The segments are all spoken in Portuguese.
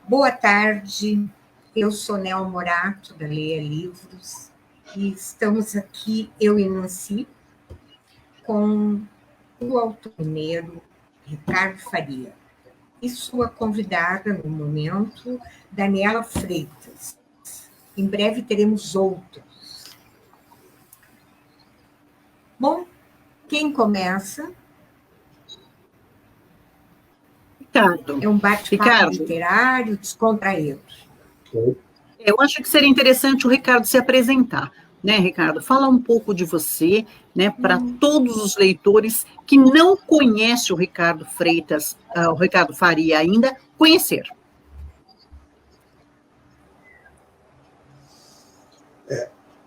Boa tarde, eu sou Nel Morato, da Leia Livros, e estamos aqui, eu e Nancy, com o autor mineiro Ricardo Faria e sua convidada no momento, Daniela Freitas. Em breve teremos outros. Bom, quem começa? Ricardo. É um bate-papo literário descontraído. Eu acho que seria interessante o Ricardo se apresentar, né, Ricardo? Fala um pouco de você, né, para todos os leitores que não conhecem o Ricardo Freitas, o Ricardo Faria ainda, conhecer.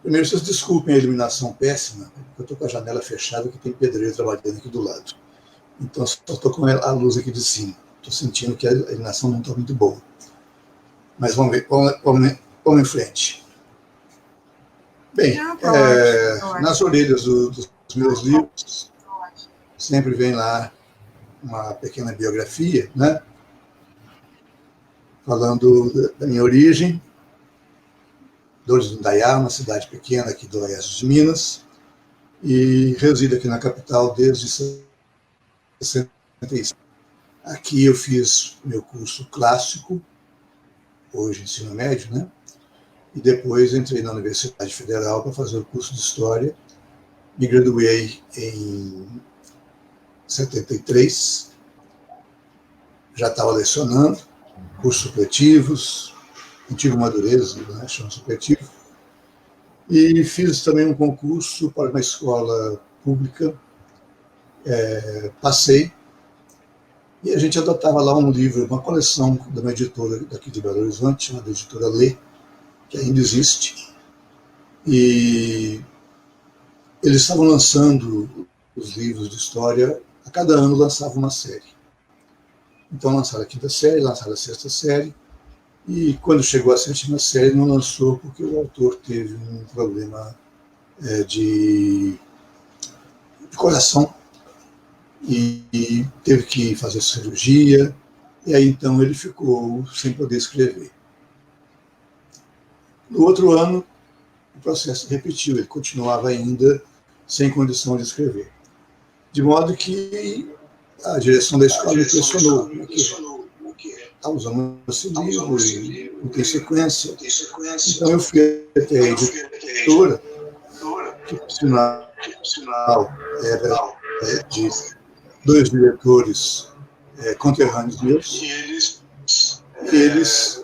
Primeiro, vocês desculpem a iluminação péssima, eu estou com a janela fechada que tem pedreiro trabalhando aqui do lado. Então, só estou com a luz aqui de cima. Estou sentindo que a iluminação não está muito boa. Mas vamos ver, vamos em frente. Bem, nas orelhas dos meus livros, sempre vem lá uma pequena biografia, né? Falando da minha origem, Dores do Indaiá, uma cidade pequena aqui do oeste de Minas, e resido aqui na capital desde 65. Aqui eu fiz meu curso clássico, hoje ensino médio, né? E depois entrei na Universidade Federal para fazer o curso de História. Me graduei em 73, já estava lecionando, cursos supletivos, Antigo Madureza, né, chama supletivo, e fiz também um concurso para uma escola pública, passei, e a gente adotava lá um livro, uma coleção de uma editora daqui de Belo Horizonte, chamada Editora Lê, que ainda existe, e eles estavam lançando os livros de história, a cada ano lançava uma série. Então lançaram a quinta série, lançaram a sexta série, e quando chegou a sétima série não lançou porque o autor teve um problema de coração e teve que fazer cirurgia, e aí então ele ficou sem poder escrever. No outro ano, o processo repetiu, ele continuava ainda sem condição de escrever. De modo que a direção da escola me pressionou, está usando esse livro e não tem sequência. Então eu fui até a editora, que por sinal era de dois diretores conterrâneos meus, e eles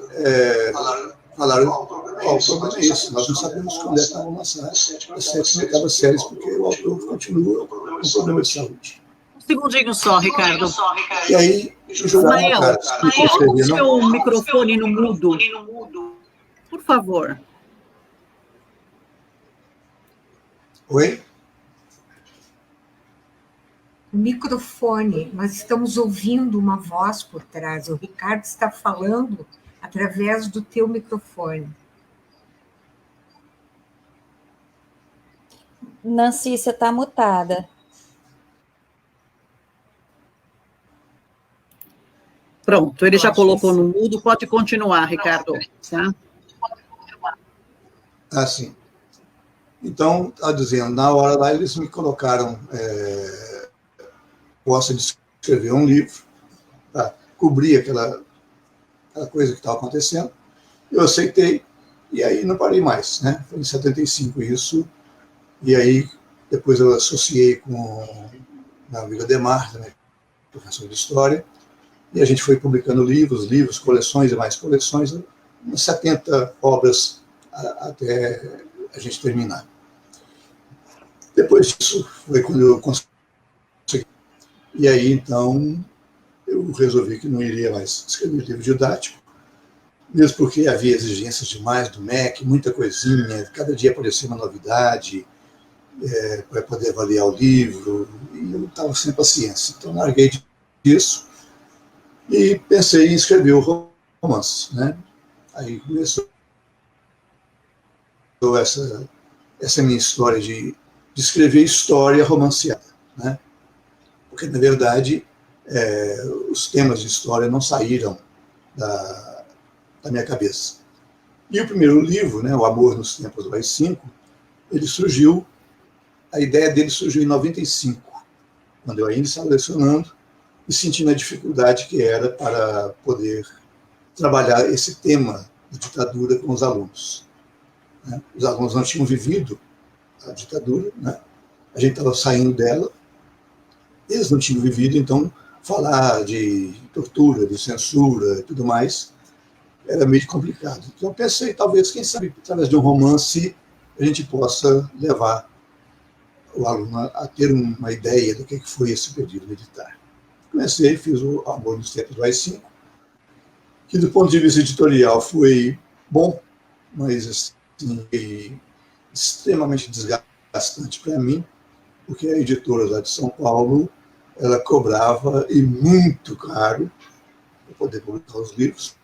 falaram, o problema é esse, nós não sabemos quando é que vão lançar as sétima e oitava séries, porque o autor continua com problema de saúde. Um segundinho só, Ricardo. E aí, Ismael, coloca o seu microfone no mudo, por favor. Oi? O microfone, nós estamos ouvindo uma voz por trás, o Ricardo está falando através do teu microfone. Nancy, você está mutada. Pronto, ele já colocou no mudo, pode continuar, Ricardo. Tá? Ah, sim. Então, está dizendo, na hora lá eles me colocaram, gosta de escrever um livro, para cobrir aquela coisa que estava acontecendo. Eu aceitei, e aí não parei mais, né? Foi em 75 isso, e aí depois eu associei com meu amigo Ademar, também, professor de História, e a gente foi publicando livros, coleções e mais coleções, umas 70 obras até a gente terminar. Depois disso, foi quando eu consegui. E aí, então, eu resolvi que não iria mais escrever livro didático, mesmo porque havia exigências demais do MEC, muita coisinha, cada dia aparecia uma novidade para poder avaliar o livro, e eu estava sem paciência. Então, larguei disso e pensei em escrever o romance, né? Aí começou essa minha história de escrever história romanceada, né? Porque, na verdade, os temas de história não saíram da minha cabeça. E o primeiro livro, né, O Amor nos Tempos do AI-5, a ideia dele surgiu em 95, quando eu ainda estava lecionando e sentindo a dificuldade que era para poder trabalhar esse tema de ditadura com os alunos. Os alunos não tinham vivido a ditadura, né? A gente estava saindo dela, eles não tinham vivido, então falar de tortura, de censura e tudo mais era meio complicado. Então eu pensei, talvez, quem sabe, através de um romance, a gente possa levar o aluno a ter uma ideia do que foi esse período militar. Comecei, fiz o Amor nos Tempos do AI-5, que do ponto de vista editorial foi bom, mas assim, extremamente desgastante para mim, porque a editora lá de São Paulo, ela cobrava, e muito caro, para poder publicar os livros.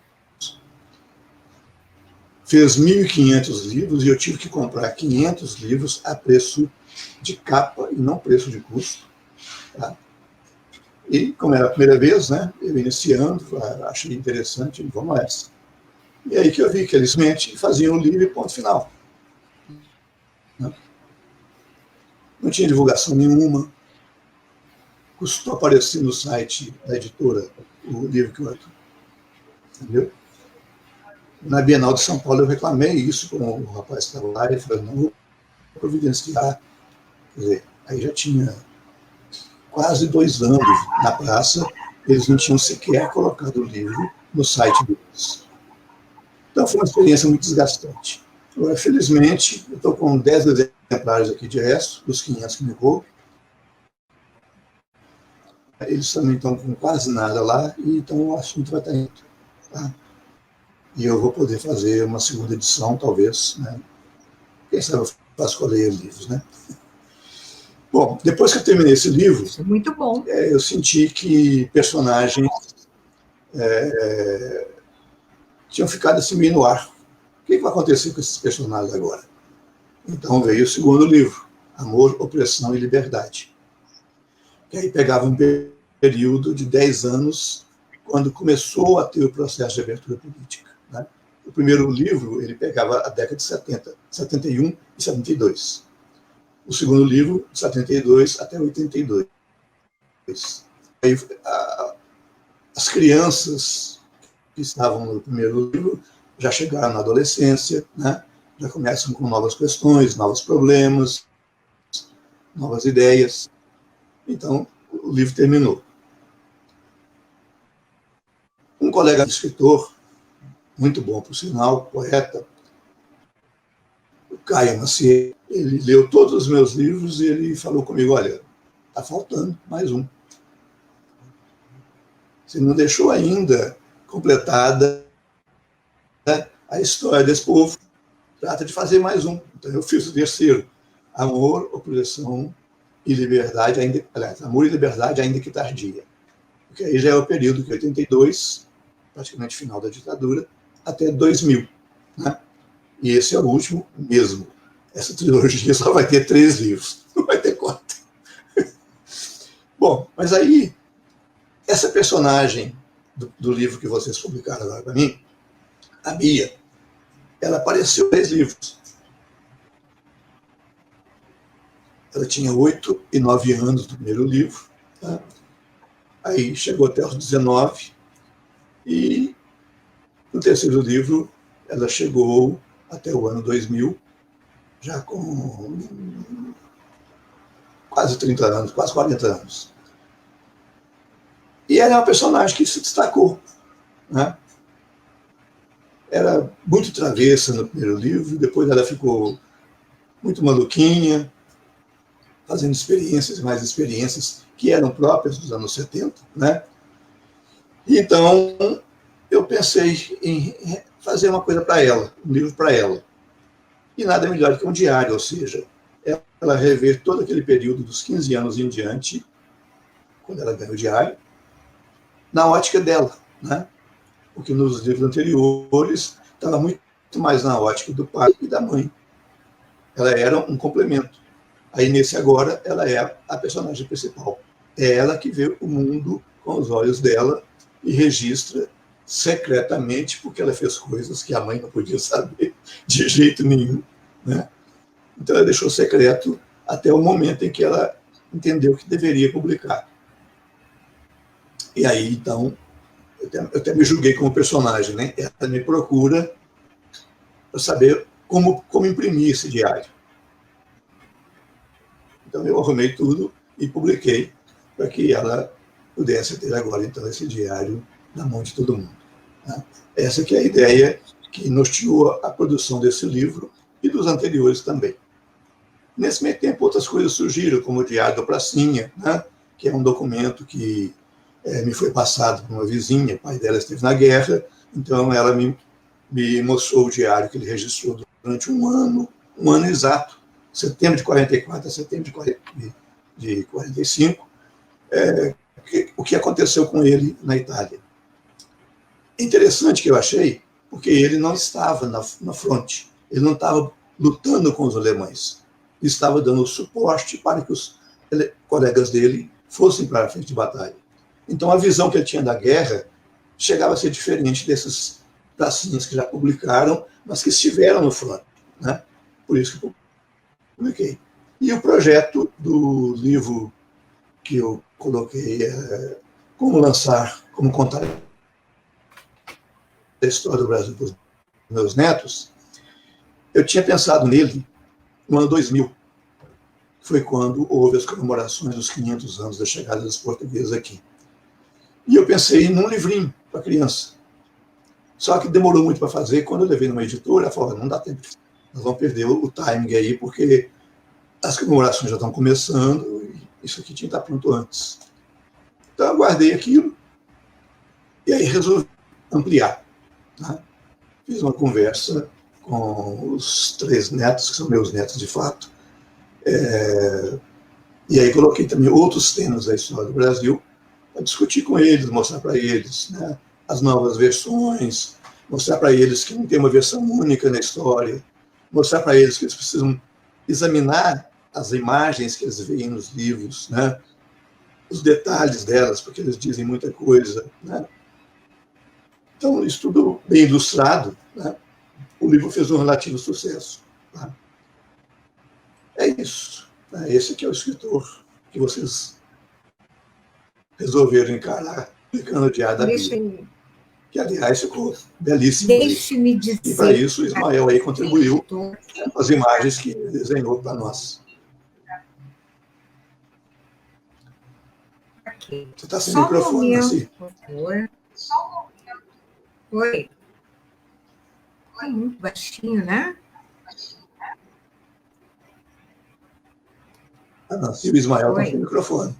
Fez 1.500 livros e eu tive que comprar 500 livros a preço de capa e não preço de custo. Tá? E, como era a primeira vez, né, eu iniciando, achei interessante, vamos nessa. E aí que eu vi que eles simplesmente faziam o livro e ponto final. Não tinha divulgação nenhuma. Custou aparecer no site da editora o livro que eu... Entendeu? Na Bienal de São Paulo eu reclamei isso com o rapaz que estava lá, e falou, não, vou providenciar. Quer dizer, aí já tinha quase 2 anos na praça, eles não tinham sequer colocado o livro no site deles. Então foi uma experiência muito desgastante. Agora, felizmente, eu estou com 10 exemplares aqui de resto, dos 500 que me coube. Eles também estão com quase nada lá, e então o assunto vai estar indo. Tá? E eu vou poder fazer uma segunda edição, talvez. Né? Quem sabe eu faço colher livros, né? Bom, depois que eu terminei esse livro, Isso é muito bom. Eu senti que personagens tinham ficado assim meio no ar. O que vai acontecer com esses personagens agora? Então veio o segundo livro, Amor, Opressão e Liberdade. Que aí pegava um período de 10 anos, quando começou a ter o processo de abertura política. Né? O primeiro livro, ele pegava a década de 70, 71 e 72. O segundo livro, de 72 até 82. Aí, as crianças que estavam no primeiro livro já chegaram na adolescência, né? Já começam com novas questões, novos problemas, novas ideias. Então, o livro terminou. Um colega escritor, muito bom, por sinal, poeta, o Caio Maciel, ele leu todos os meus livros e ele falou comigo, olha, está faltando mais um. Você não deixou ainda completada, né, a história desse povo. Trata de fazer mais um. Então eu fiz o terceiro. Amor, Opressão e Liberdade, Amor e Liberdade, ainda que tardia. Porque aí já é o período de 82, praticamente final da ditadura, até 2000. Né? E esse é o último mesmo. Essa trilogia só vai ter 3 livros, não vai ter 4. Bom, mas aí, essa personagem do livro que vocês publicaram agora para mim, a Bia, ela apareceu em 3 livros. Ela tinha 8 e 9 anos no primeiro livro, tá? Aí chegou até os 19, e no terceiro livro ela chegou até o ano 2000, já com quase 30 anos, quase 40 anos. E ela é uma personagem que se destacou. Né? Era muito travessa no primeiro livro, depois ela ficou muito maluquinha, fazendo experiências e mais experiências que eram próprias dos anos 70. Né? Então, eu pensei em fazer uma coisa para ela, um livro para ela. E nada melhor que um diário, ou seja, ela rever todo aquele período dos 15 anos em diante, quando ela ganhou o diário, na ótica dela, né? Porque nos livros anteriores estava muito mais na ótica do pai e da mãe. Ela era um complemento. Aí, nesse agora, ela é a personagem principal. É ela que vê o mundo com os olhos dela e registra secretamente, porque ela fez coisas que a mãe não podia saber de jeito nenhum, né? Então, ela deixou secreto até o momento em que ela entendeu que deveria publicar. E aí, então, eu até me julguei como personagem, né? Ela me procura para saber como imprimir esse diário. Então, eu arrumei tudo e publiquei para que ela pudesse ter agora, então, esse diário na mão de todo mundo. Né? Essa que é a ideia que norteou a produção desse livro e dos anteriores também. Nesse meio tempo, outras coisas surgiram, como o Diário da Pracinha, né? Que é um documento que me foi passado por uma vizinha, o pai dela esteve na guerra, então ela me mostrou o diário que ele registrou durante um ano exato, setembro de 44 a setembro de 45, o que aconteceu com ele na Itália. Interessante que eu achei, porque ele não estava na fronte, ele não estava lutando com os alemães, ele estava dando suporte para que os colegas dele fossem para a frente de batalha. Então, a visão que ele tinha da guerra chegava a ser diferente desses pracinhas que já publicaram, mas que estiveram no front, né? Por isso que eu publiquei. E o projeto do livro que eu coloquei, como contar a história do Brasil para os meus netos, eu tinha pensado nele no ano 2000. Foi quando houve as comemorações dos 500 anos da chegada dos portugueses aqui. E eu pensei num livrinho para criança. Só que demorou muito para fazer. Quando eu levei numa editora, ela falou, não dá tempo. Nós vamos perder o timing aí, porque as comemorações já estão começando e isso aqui tinha que estar pronto antes. Então, eu guardei aquilo e aí resolvi ampliar. Né? Fiz uma conversa com os 3 netos, que são meus netos de fato. E aí coloquei também outros temas da história do Brasil para discutir com eles, mostrar para eles, né, as novas versões, mostrar para eles que não tem uma versão única na história, mostrar para eles que eles precisam examinar as imagens que eles veem nos livros, né, os detalhes delas, porque eles dizem muita coisa. Né. Então, isso tudo bem ilustrado, né, o livro fez um relativo sucesso. Tá? É isso. Esse que é o escritor que vocês resolveram encarar, publicando o Diário da Bia. Que, aliás, ficou belíssimo. Deixe-me dizer. E, para isso, o Ismael aí contribuiu com as imagens que ele desenhou para nós. Okay. Você está sem microfone, Nancy? Oi. É muito baixinho, né? A Nancy e o Ismael estão sem microfone.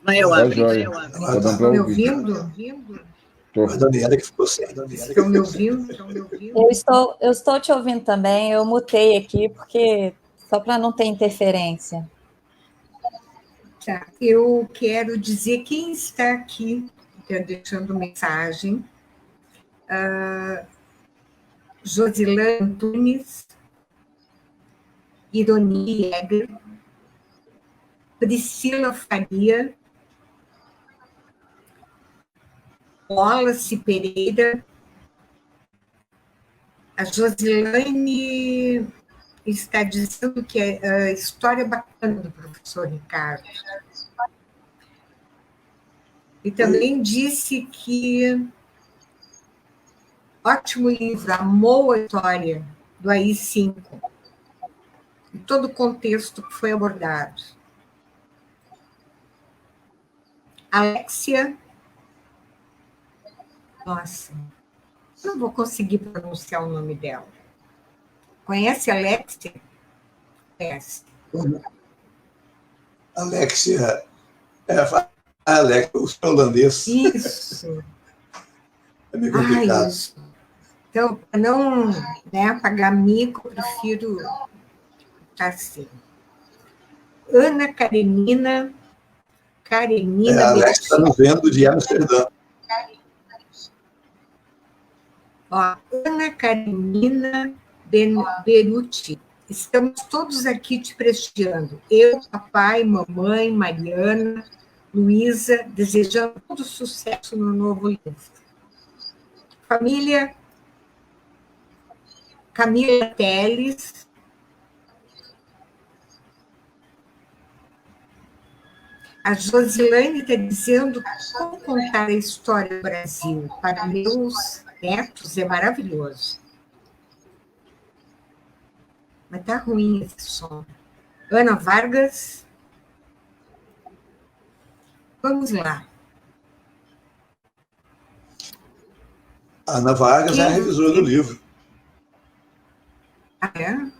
Estão me ouvindo? A Daniela que ficou sem. Estão me ouvindo? Eu estou te ouvindo também, eu mutei aqui, porque só para não ter interferência. Tá. Eu quero dizer quem está aqui, deixando mensagem. Josilane Antunes, Ironi Jäger, Priscila Faria, Wallace Pereira. A Josilane está dizendo que é a história bacana do professor Ricardo. E também disse que ótimo livro, amou a história do AI-5 e todo o contexto que foi abordado. Alexia, nossa, não vou conseguir pronunciar o nome dela. Conhece a Alexia? Conhece. Alexia, Alex, o holandês. Isso. É meio complicado. Isso. Então, para não, né, pagar mico, eu prefiro estar assim. Ana Karenina. A Alex está nos vendo de Amsterdã. Ó, Ana Karenina Beruti. Estamos todos aqui te prestigiando. Eu, papai, mamãe, Mariana, Luísa, desejando todo sucesso no novo livro. Família Camila Teles, a Josilane está dizendo como contar a história do Brasil para meus netos é maravilhoso. Mas está ruim esse som. Ana Vargas, vamos lá. Ana Vargas é a revisora do livro. Ah, é?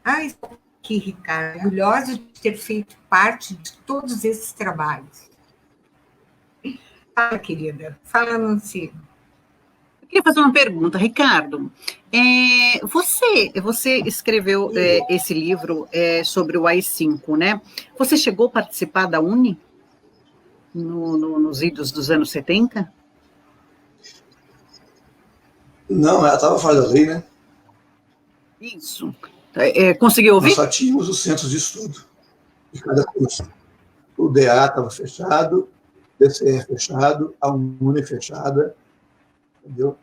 Ah, estou aqui, Ricardo, orgulhosa de ter feito parte de todos esses trabalhos. Fala, querida, fala, Nancy. Eu queria fazer uma pergunta, Ricardo. Você escreveu esse livro sobre o AI-5, né? Você chegou a participar da UNE nos idos dos anos 70? Não, ela estava fora da lei, né? Isso. Conseguiu ouvir? Nós só tínhamos os centros de estudo de cada curso. O DA estava fechado, o DCE fechado, a UNE fechada, entendeu?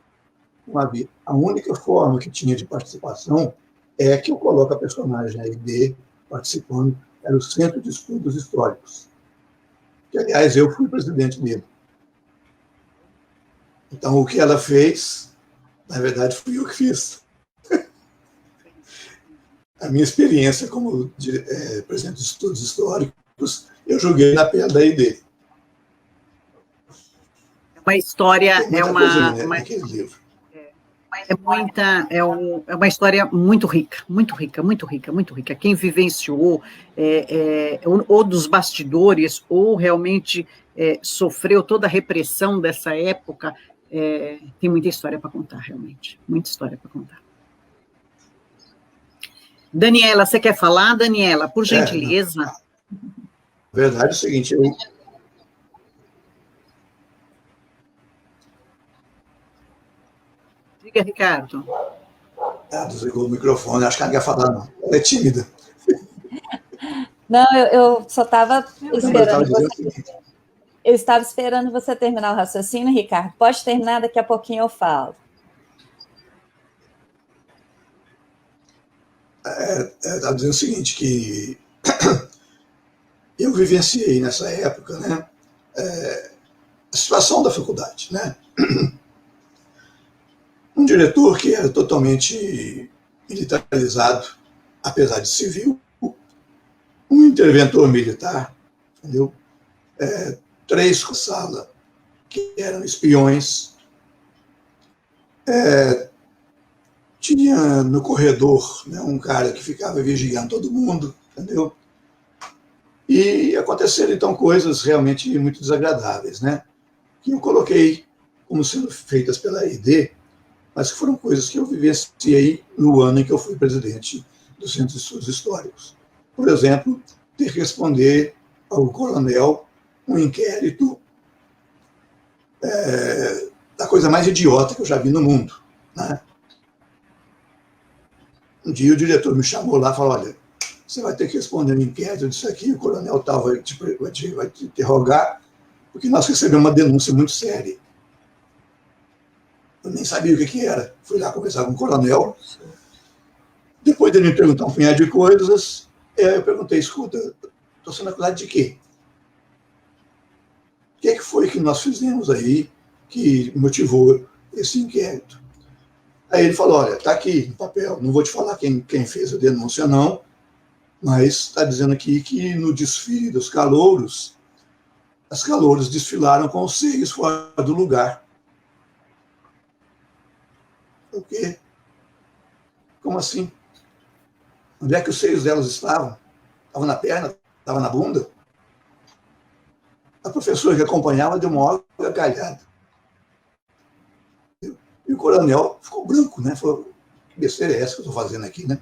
Não havia. A única forma que tinha de participação é que eu coloco a personagem AID participando, era o Centro de Estudos Históricos, que, aliás, eu fui presidente dele. Então, o que ela fez, na verdade, fui eu que fiz. A minha experiência como presidente de estudos históricos, eu joguei na pele da ID. Uma história, naquele livro. É uma história muito rica, muito rica, muito rica, muito rica. Quem vivenciou, ou dos bastidores, ou realmente sofreu toda a repressão dessa época, tem muita história para contar, realmente. Muita história para contar. Daniela, você quer falar, Daniela? Por gentileza. A verdade é o seguinte, Diga, Ricardo. Desligou o microfone, acho que ela não quer falar, não. Ela é tímida. Não, eu só estava esperando Eu estava esperando você terminar o raciocínio, Ricardo. Pode terminar, daqui a pouquinho eu falo. Estava dizendo o seguinte, que eu vivenciei nessa época, né, a situação da faculdade, né? Um diretor que era totalmente militarizado, apesar de civil, um interventor militar, entendeu? 3 com sala que eram espiões, tinha no corredor, né, um cara que ficava vigiando todo mundo, entendeu? E aconteceram, então, coisas realmente muito desagradáveis, né? Que eu coloquei como sendo feitas pela ID, mas que foram coisas que eu vivenciei no ano em que eu fui presidente do Centro de Estudos Históricos. Por exemplo, ter que responder ao coronel um inquérito da coisa mais idiota que eu já vi no mundo, né? Um dia o diretor me chamou lá e falou, olha, você vai ter que responder um inquérito disso aqui, o coronel tal vai te interrogar, porque nós recebemos uma denúncia muito séria. Eu nem sabia o que era. Fui lá conversar com o coronel. Depois dele me perguntar um punhado de coisas, eu perguntei, escuta, estou sendo acusado de quê? O que foi que nós fizemos aí que motivou esse inquérito? Aí ele falou, olha, está aqui no papel, não vou te falar quem fez a denúncia não, mas está dizendo aqui que no desfile dos calouros, as calouras desfilaram com os seios fora do lugar. O quê? Como assim? Onde é que os seios delas estavam? Estavam na perna? Estavam na bunda? A professora que acompanhava deu uma hora gargalhada. E o coronel ficou branco, né? Falou, que besteira é essa que eu estou fazendo aqui, né?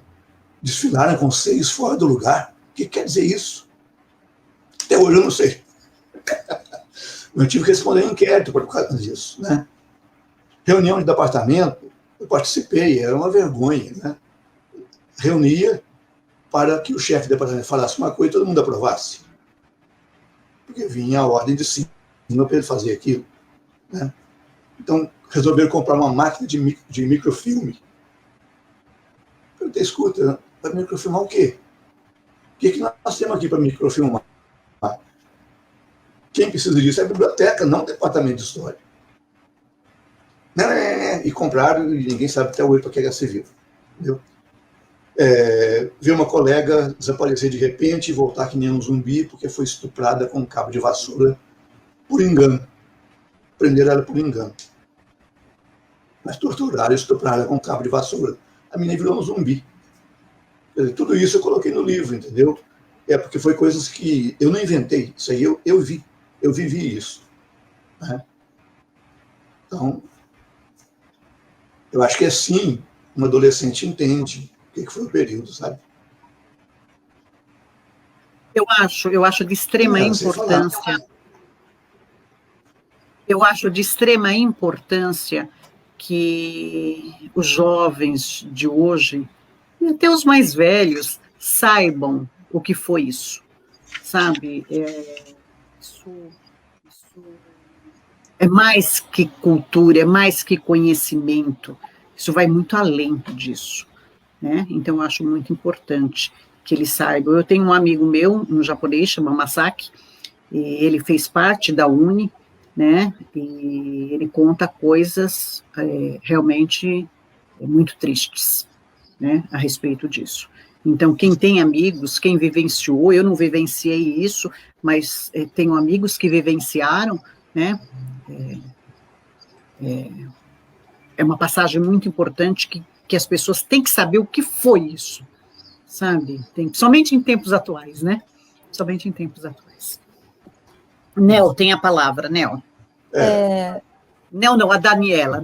Desfilaram com seios fora do lugar. O que quer dizer isso? Até hoje eu não sei. Eu tive que responder um inquérito por causa disso, né? Reunião de departamento, eu participei, era uma vergonha, né? Reunia para que o chefe do departamento falasse uma coisa e todo mundo aprovasse. porque vinha a ordem de cima para ele fazer aquilo, né? Então, resolveram comprar uma máquina de microfilme. Eu perguntei, escuta, para microfilmar o quê? O que nós temos aqui para microfilmar? Quem precisa disso é a biblioteca, não o departamento de história. E compraram, e ninguém sabe até hoje para que serviu. Entendeu? Ver uma colega desaparecer de repente e voltar que nem um zumbi porque foi estuprada com um cabo de vassoura por engano. Prenderam ela por engano. Mas torturaram e estupraram com um cabo de vassoura. A menina virou um zumbi. Quer dizer, tudo isso eu coloquei no livro, entendeu? Porque foi coisas que eu não inventei. Isso aí eu vi. Eu vivi isso. Né? Então, eu acho que assim um adolescente entende o que foi o período, sabe? Eu acho de extrema importância. Eu acho de extrema importância que os jovens de hoje, e até os mais velhos, saibam o que foi isso, sabe? Isso é mais que cultura, é mais que conhecimento, isso vai muito além disso, né? Então, eu acho muito importante que eles saibam. Eu tenho um amigo meu, um japonês, chama Masaki, e ele fez parte da UNE, né? E ele conta coisas realmente muito tristes, né? A respeito disso. Então, quem tem amigos, quem vivenciou, eu não vivenciei isso, mas tenho amigos que vivenciaram, né? É uma passagem muito importante que as pessoas têm que saber o que foi isso, sabe? Somente em tempos atuais, né? Somente em tempos atuais. Nel, tem a palavra, Nel. Não, a Daniela.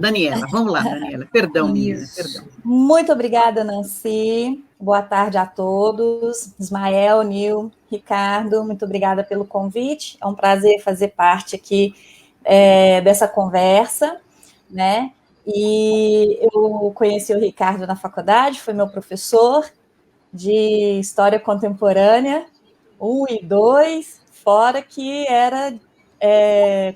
Vamos lá, Daniela. Perdão, menina, perdão. Muito obrigada, Nancy. Boa tarde a todos. Ismael, Nil, Ricardo, muito obrigada pelo convite. É um prazer fazer parte aqui dessa conversa, né? E eu conheci o Ricardo na faculdade, foi meu professor de História Contemporânea 1 e 2, fora que era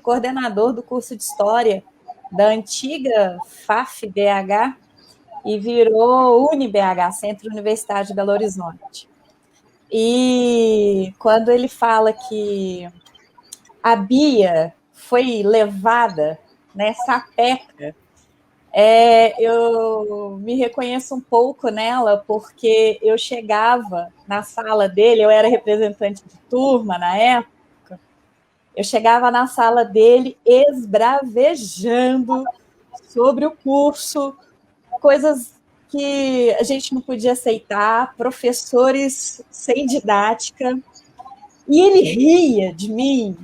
coordenador do curso de História da antiga FAF-BH e virou UniBH, Centro Universitário de Belo Horizonte. E quando ele fala que a Bia foi levada nessa peca, eu me reconheço um pouco nela, porque eu chegava na sala dele, eu era representante de turma na época, eu chegava na sala dele esbravejando sobre o curso, coisas que a gente não podia aceitar, professores sem didática, e ele ria de mim,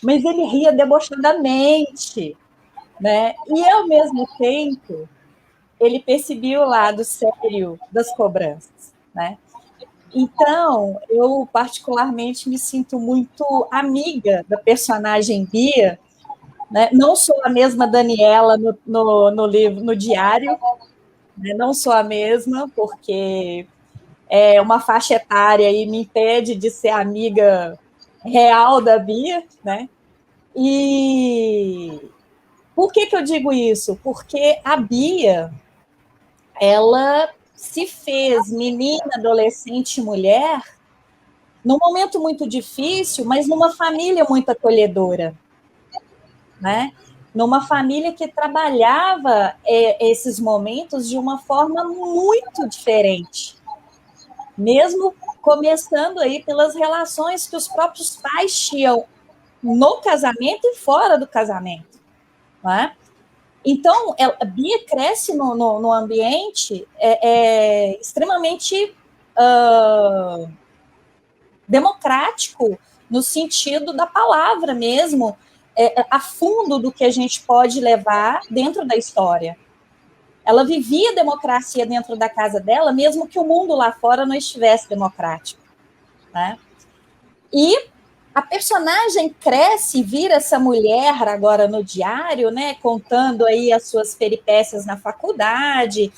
mas ele ria debochadamente, né? E, ao mesmo tempo, ele percebia o lado sério das cobranças, né? Então, eu particularmente me sinto muito amiga da personagem Bia, né? Não sou a mesma Daniela no livro, no diário, né? Não sou a mesma, porque uma faixa etária aí me impede de ser amiga real da Bia, né? E por que eu digo isso? Porque a Bia, ela se fez menina, adolescente, mulher, num momento muito difícil, mas numa família muito acolhedora, né? Numa família que trabalhava esses momentos de uma forma muito diferente, mesmo começando aí pelas relações que os próprios pais tinham no casamento e fora do casamento, né? Então, a Bia cresce no ambiente extremamente democrático, no sentido da palavra mesmo, a fundo do que a gente pode levar dentro da história. Ela vivia a democracia dentro da casa dela, mesmo que o mundo lá fora não estivesse democrático, né? E a personagem cresce e vira essa mulher agora no diário, né, contando aí as suas peripécias na faculdade.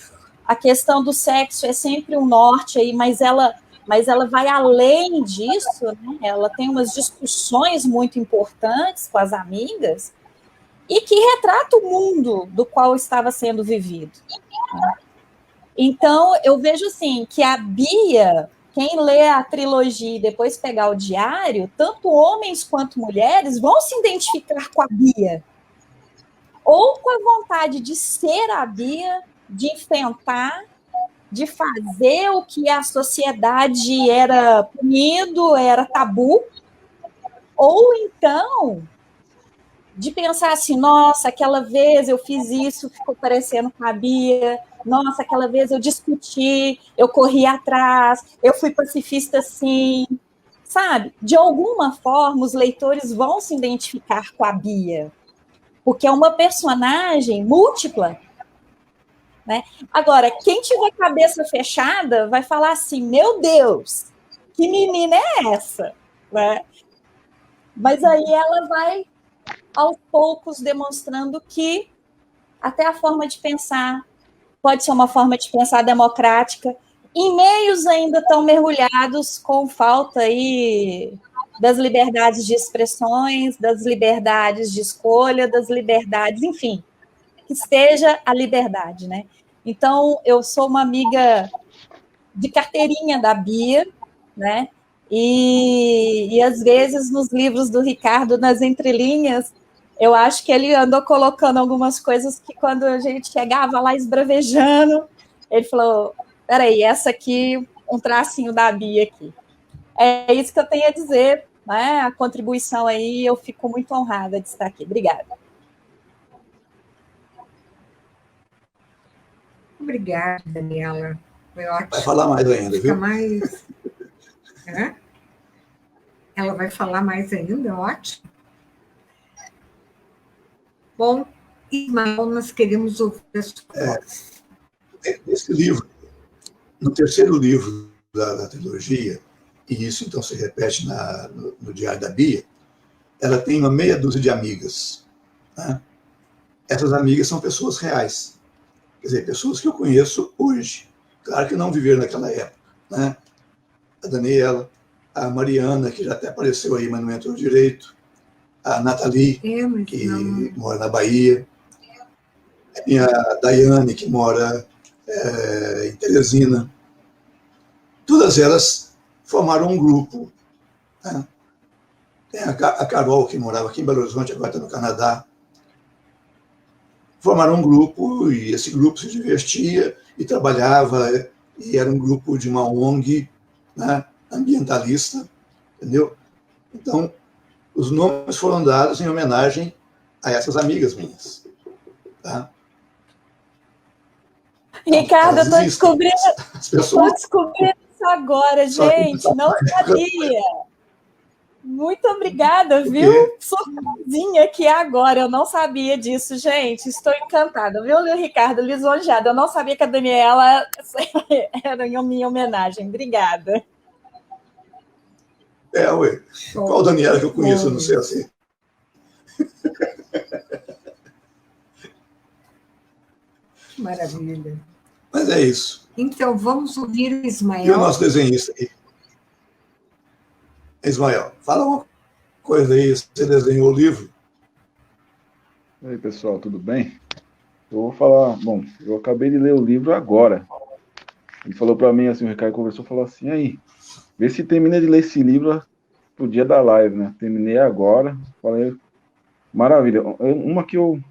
A questão do sexo é sempre um norte aí, mas ela mas ela vai além disso, né? Ela tem umas discussões muito importantes com as amigas e que retrata o mundo do qual estava sendo vivido. Então, eu vejo assim, que a Bia, quem lê a trilogia e depois pegar o diário, tanto homens quanto mulheres vão se identificar com a Bia, ou com a vontade de ser a Bia, de enfrentar, de fazer o que a sociedade era punido, era tabu, ou então de pensar assim, nossa, aquela vez eu fiz isso, ficou parecendo com a Bia, nossa, aquela vez eu discuti, eu corri atrás, eu fui pacifista sim, sabe? De alguma forma, os leitores vão se identificar com a Bia, porque é uma personagem múltipla, né? Agora, quem tiver cabeça fechada vai falar assim, meu Deus, que menina é essa? Né? Mas aí ela vai, aos poucos, demonstrando que até a forma de pensar pode ser uma forma de pensar democrática, em meios ainda tão mergulhados com falta aí das liberdades de expressões, das liberdades de escolha, das liberdades, enfim, que esteja a liberdade, né? Então, eu sou uma amiga de carteirinha da Bia, né? E às vezes, nos livros do Ricardo, nas entrelinhas, eu acho que ele andou colocando algumas coisas que, quando a gente chegava lá esbravejando, ele falou, peraí, essa aqui, um tracinho da Bia aqui. É isso que eu tenho a dizer, né? A contribuição aí, eu fico muito honrada de estar aqui. Obrigada. Obrigada, Daniela. Foi ótimo. Vai falar mais ainda, Fica viu? mais... Ela vai falar mais ainda, ótimo. Bom, Ismael, nós queremos ouvir a sua voz. Esse livro, no terceiro livro da trilogia, e isso então se repete no Diário da Bia, ela tem uma meia dúzia de amigas. Né? Essas amigas são pessoas reais. Quer dizer, pessoas que eu conheço hoje. Claro que não viveram naquela época. Né? A Daniela, a Mariana, que já até apareceu aí, mas não entrou direito, a Nathalie, que mora na Bahia, tem a Daiane, que mora em Teresina. Todas elas formaram um grupo. Né? Tem a Carol, que morava aqui em Belo Horizonte, agora está no Canadá. Formaram um grupo, e esse grupo se divertia e trabalhava, e era um grupo de uma ONG, né, ambientalista, entendeu? Então, os nomes foram dados em homenagem a essas amigas minhas. Tá? Ricardo, eu estou descobrindo isso agora, Só que gente, não sabia. Muito obrigada, viu? Surpresinha aqui agora, eu não sabia disso, gente. Estou encantada, viu, Ricardo? Lisonjeada. Eu não sabia que a Daniela era em minha homenagem. Obrigada. Ué. Qual Daniela que eu conheço? Eu não sei assim. Que maravilha. Mas é isso. Então, vamos ouvir o Ismael. E o nosso desenhista aí? Ismael, fala uma coisa aí, você desenhou o livro? E aí, pessoal, tudo bem? Eu vou falar, bom, eu acabei de ler o livro agora. Ele falou para mim, assim, o Ricardo conversou, falou assim, aí, vê se termina de ler esse livro pro dia da live, né? Terminei agora, falei, maravilha. Uma que eu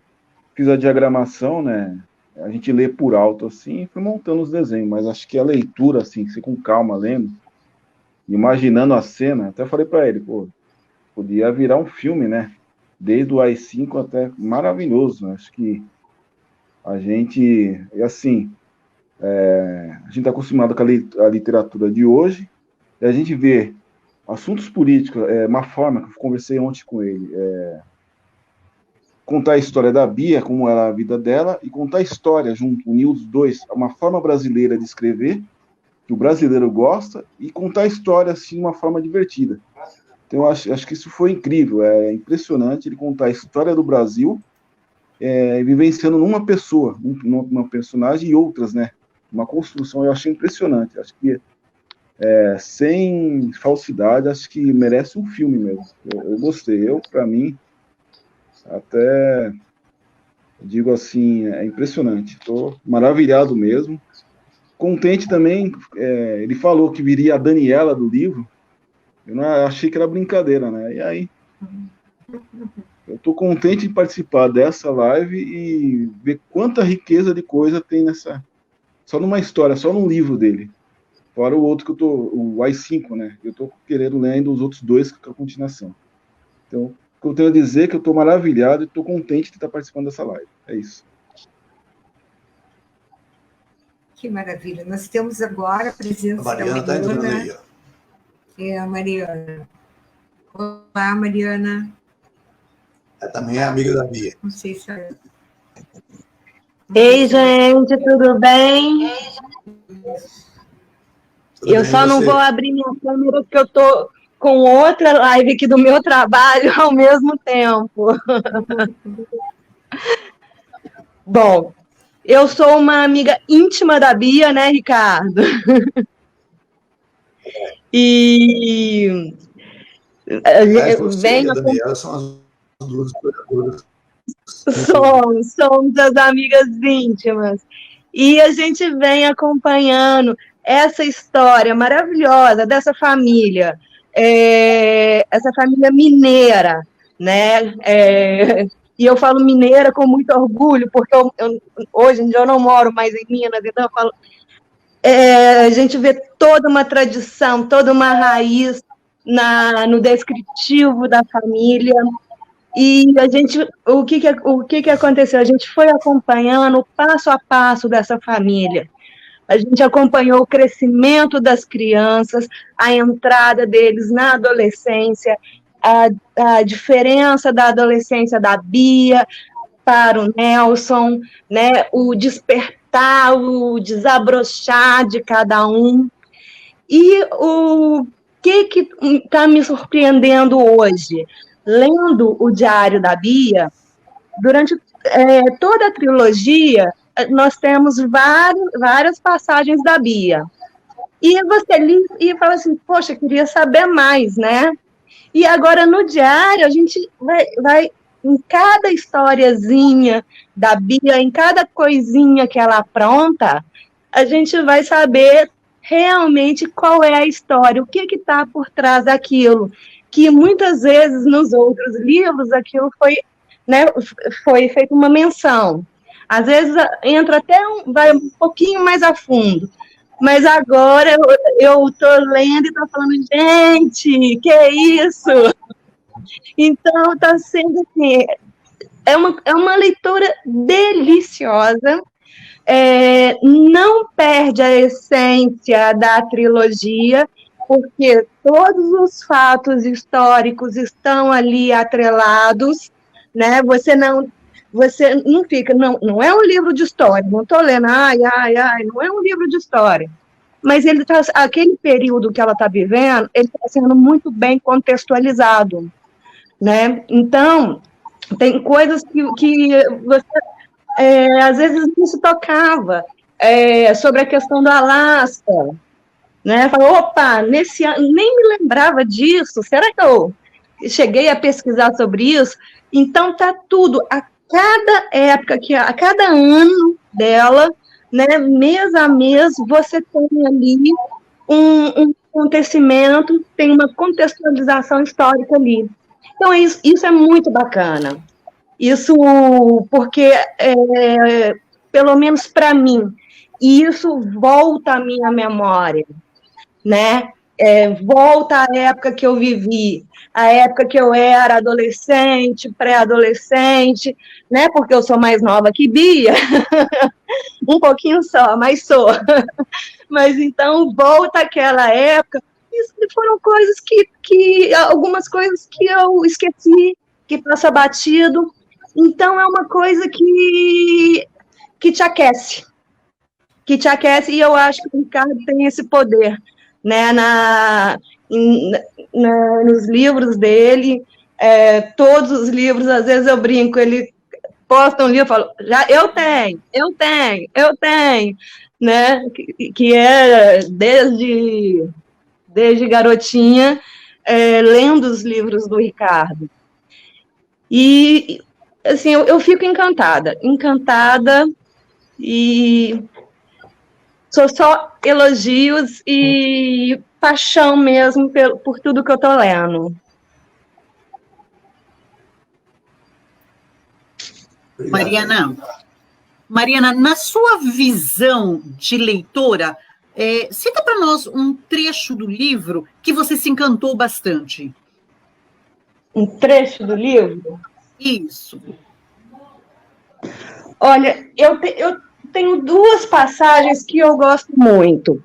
fiz a diagramação, né? A gente lê por alto, assim, e fui montando os desenhos, mas acho que a leitura, assim, você com calma lendo, imaginando a cena, até falei para ele, pô, podia virar um filme, né? Desde o AI-5 até maravilhoso. Acho que a gente, assim, a gente está acostumado com a literatura de hoje, e a gente vê assuntos políticos, uma forma que eu conversei ontem com ele, contar a história da Bia, como era a vida dela, e contar a história junto, unir os dois, uma forma brasileira de escrever, que o brasileiro gosta, e contar a história assim de uma forma divertida. Então, eu acho que isso foi incrível, é impressionante ele contar a história do Brasil, vivenciando numa pessoa, numa personagem e outras, né? Uma construção, eu achei impressionante. Acho que sem falsidade, acho que merece um filme mesmo. Eu gostei. Para mim, até digo assim, é impressionante. Estou maravilhado mesmo. Contente também, ele falou que viria a Daniela do livro. Eu não achei que era brincadeira, né? E aí, eu estou contente em participar dessa live e ver quanta riqueza de coisa tem nessa... Só numa história, só num livro dele. Fora o outro que eu tô... O AI-5, né? Eu estou querendo ler ainda os outros dois que é a continuação. Então, o que eu tenho a dizer é que eu estou maravilhado e estou contente de estar participando dessa live. É isso. Que maravilha. Nós temos agora a presença da Mariana está entrando aí, ó. É a Mariana. Olá, Mariana. Ela também é amiga da Bia. Não sei se é... Ei, gente, tudo bem? Eu só não vou abrir minha câmera porque eu tô com outra live aqui do meu trabalho ao mesmo tempo. Bom, eu sou uma amiga íntima da Bia, né, Ricardo? E Você e a Daniela são as duas historiadoras. Somos as amigas íntimas. E a gente vem acompanhando essa história maravilhosa dessa família, essa família mineira, né? E eu falo mineira com muito orgulho, porque hoje em dia eu não moro mais em Minas, então eu falo... a gente vê toda uma tradição, toda uma raiz no descritivo da família. E a gente, o que aconteceu? A gente foi acompanhando o passo a passo dessa família. A gente acompanhou o crescimento das crianças, a entrada deles na adolescência, a diferença da adolescência da Bia para o Nelson, né? O despertar, o desabrochar de cada um. E o que está me surpreendendo hoje? Lendo o Diário da Bia, durante toda a trilogia, nós temos várias passagens da Bia. E você lê e fala assim, poxa, queria saber mais, né? E agora, no Diário, a gente vai em cada historiazinha da Bia, em cada coisinha que ela apronta, a gente vai saber realmente qual é a história, o que está por trás daquilo, que muitas vezes nos outros livros aquilo foi, né, foi feita uma menção. Às vezes entra vai um pouquinho mais a fundo. Mas agora eu estou lendo e estou falando, gente, que é isso? Então está sendo assim, é uma leitura deliciosa, não perde a essência da trilogia, porque todos os fatos históricos estão ali atrelados, né? Você não fica, não é um livro de história, não estou lendo, não é um livro de história, mas aquele período que ela está vivendo, ele está sendo muito bem contextualizado, né? Então, tem coisas que você, às vezes, não se tocava, sobre a questão do Alasca, né? Falou, opa, nesse ano, nem me lembrava disso, será que eu cheguei a pesquisar sobre isso? Então, tá tudo, a cada época, a cada ano dela, né, mês a mês, você tem ali um acontecimento, tem uma contextualização histórica ali. Então, isso é muito bacana. Isso porque, pelo menos para mim, isso volta à minha memória, né? Volta à época que eu vivi, a época que eu era adolescente, pré-adolescente, né? Porque eu sou mais nova que Bia, um pouquinho só, mas sou. Mas então volta àquela época. Isso foram coisas algumas coisas que eu esqueci, que passa batido. Então é uma coisa que te aquece. Que te aquece, e eu acho que o Ricardo tem esse poder, né, nos livros dele, todos os livros, às vezes eu brinco, ele posta um livro e fala, eu tenho, né, que é desde desde garotinha, lendo os livros do Ricardo. E, assim, eu fico encantada, e sou só elogios e paixão mesmo por tudo que eu estou lendo. Mariana, na sua visão de leitora, cita para nós um trecho do livro que você se encantou bastante. Um trecho do livro? Isso. Olha, eu tenho duas passagens que eu gosto muito.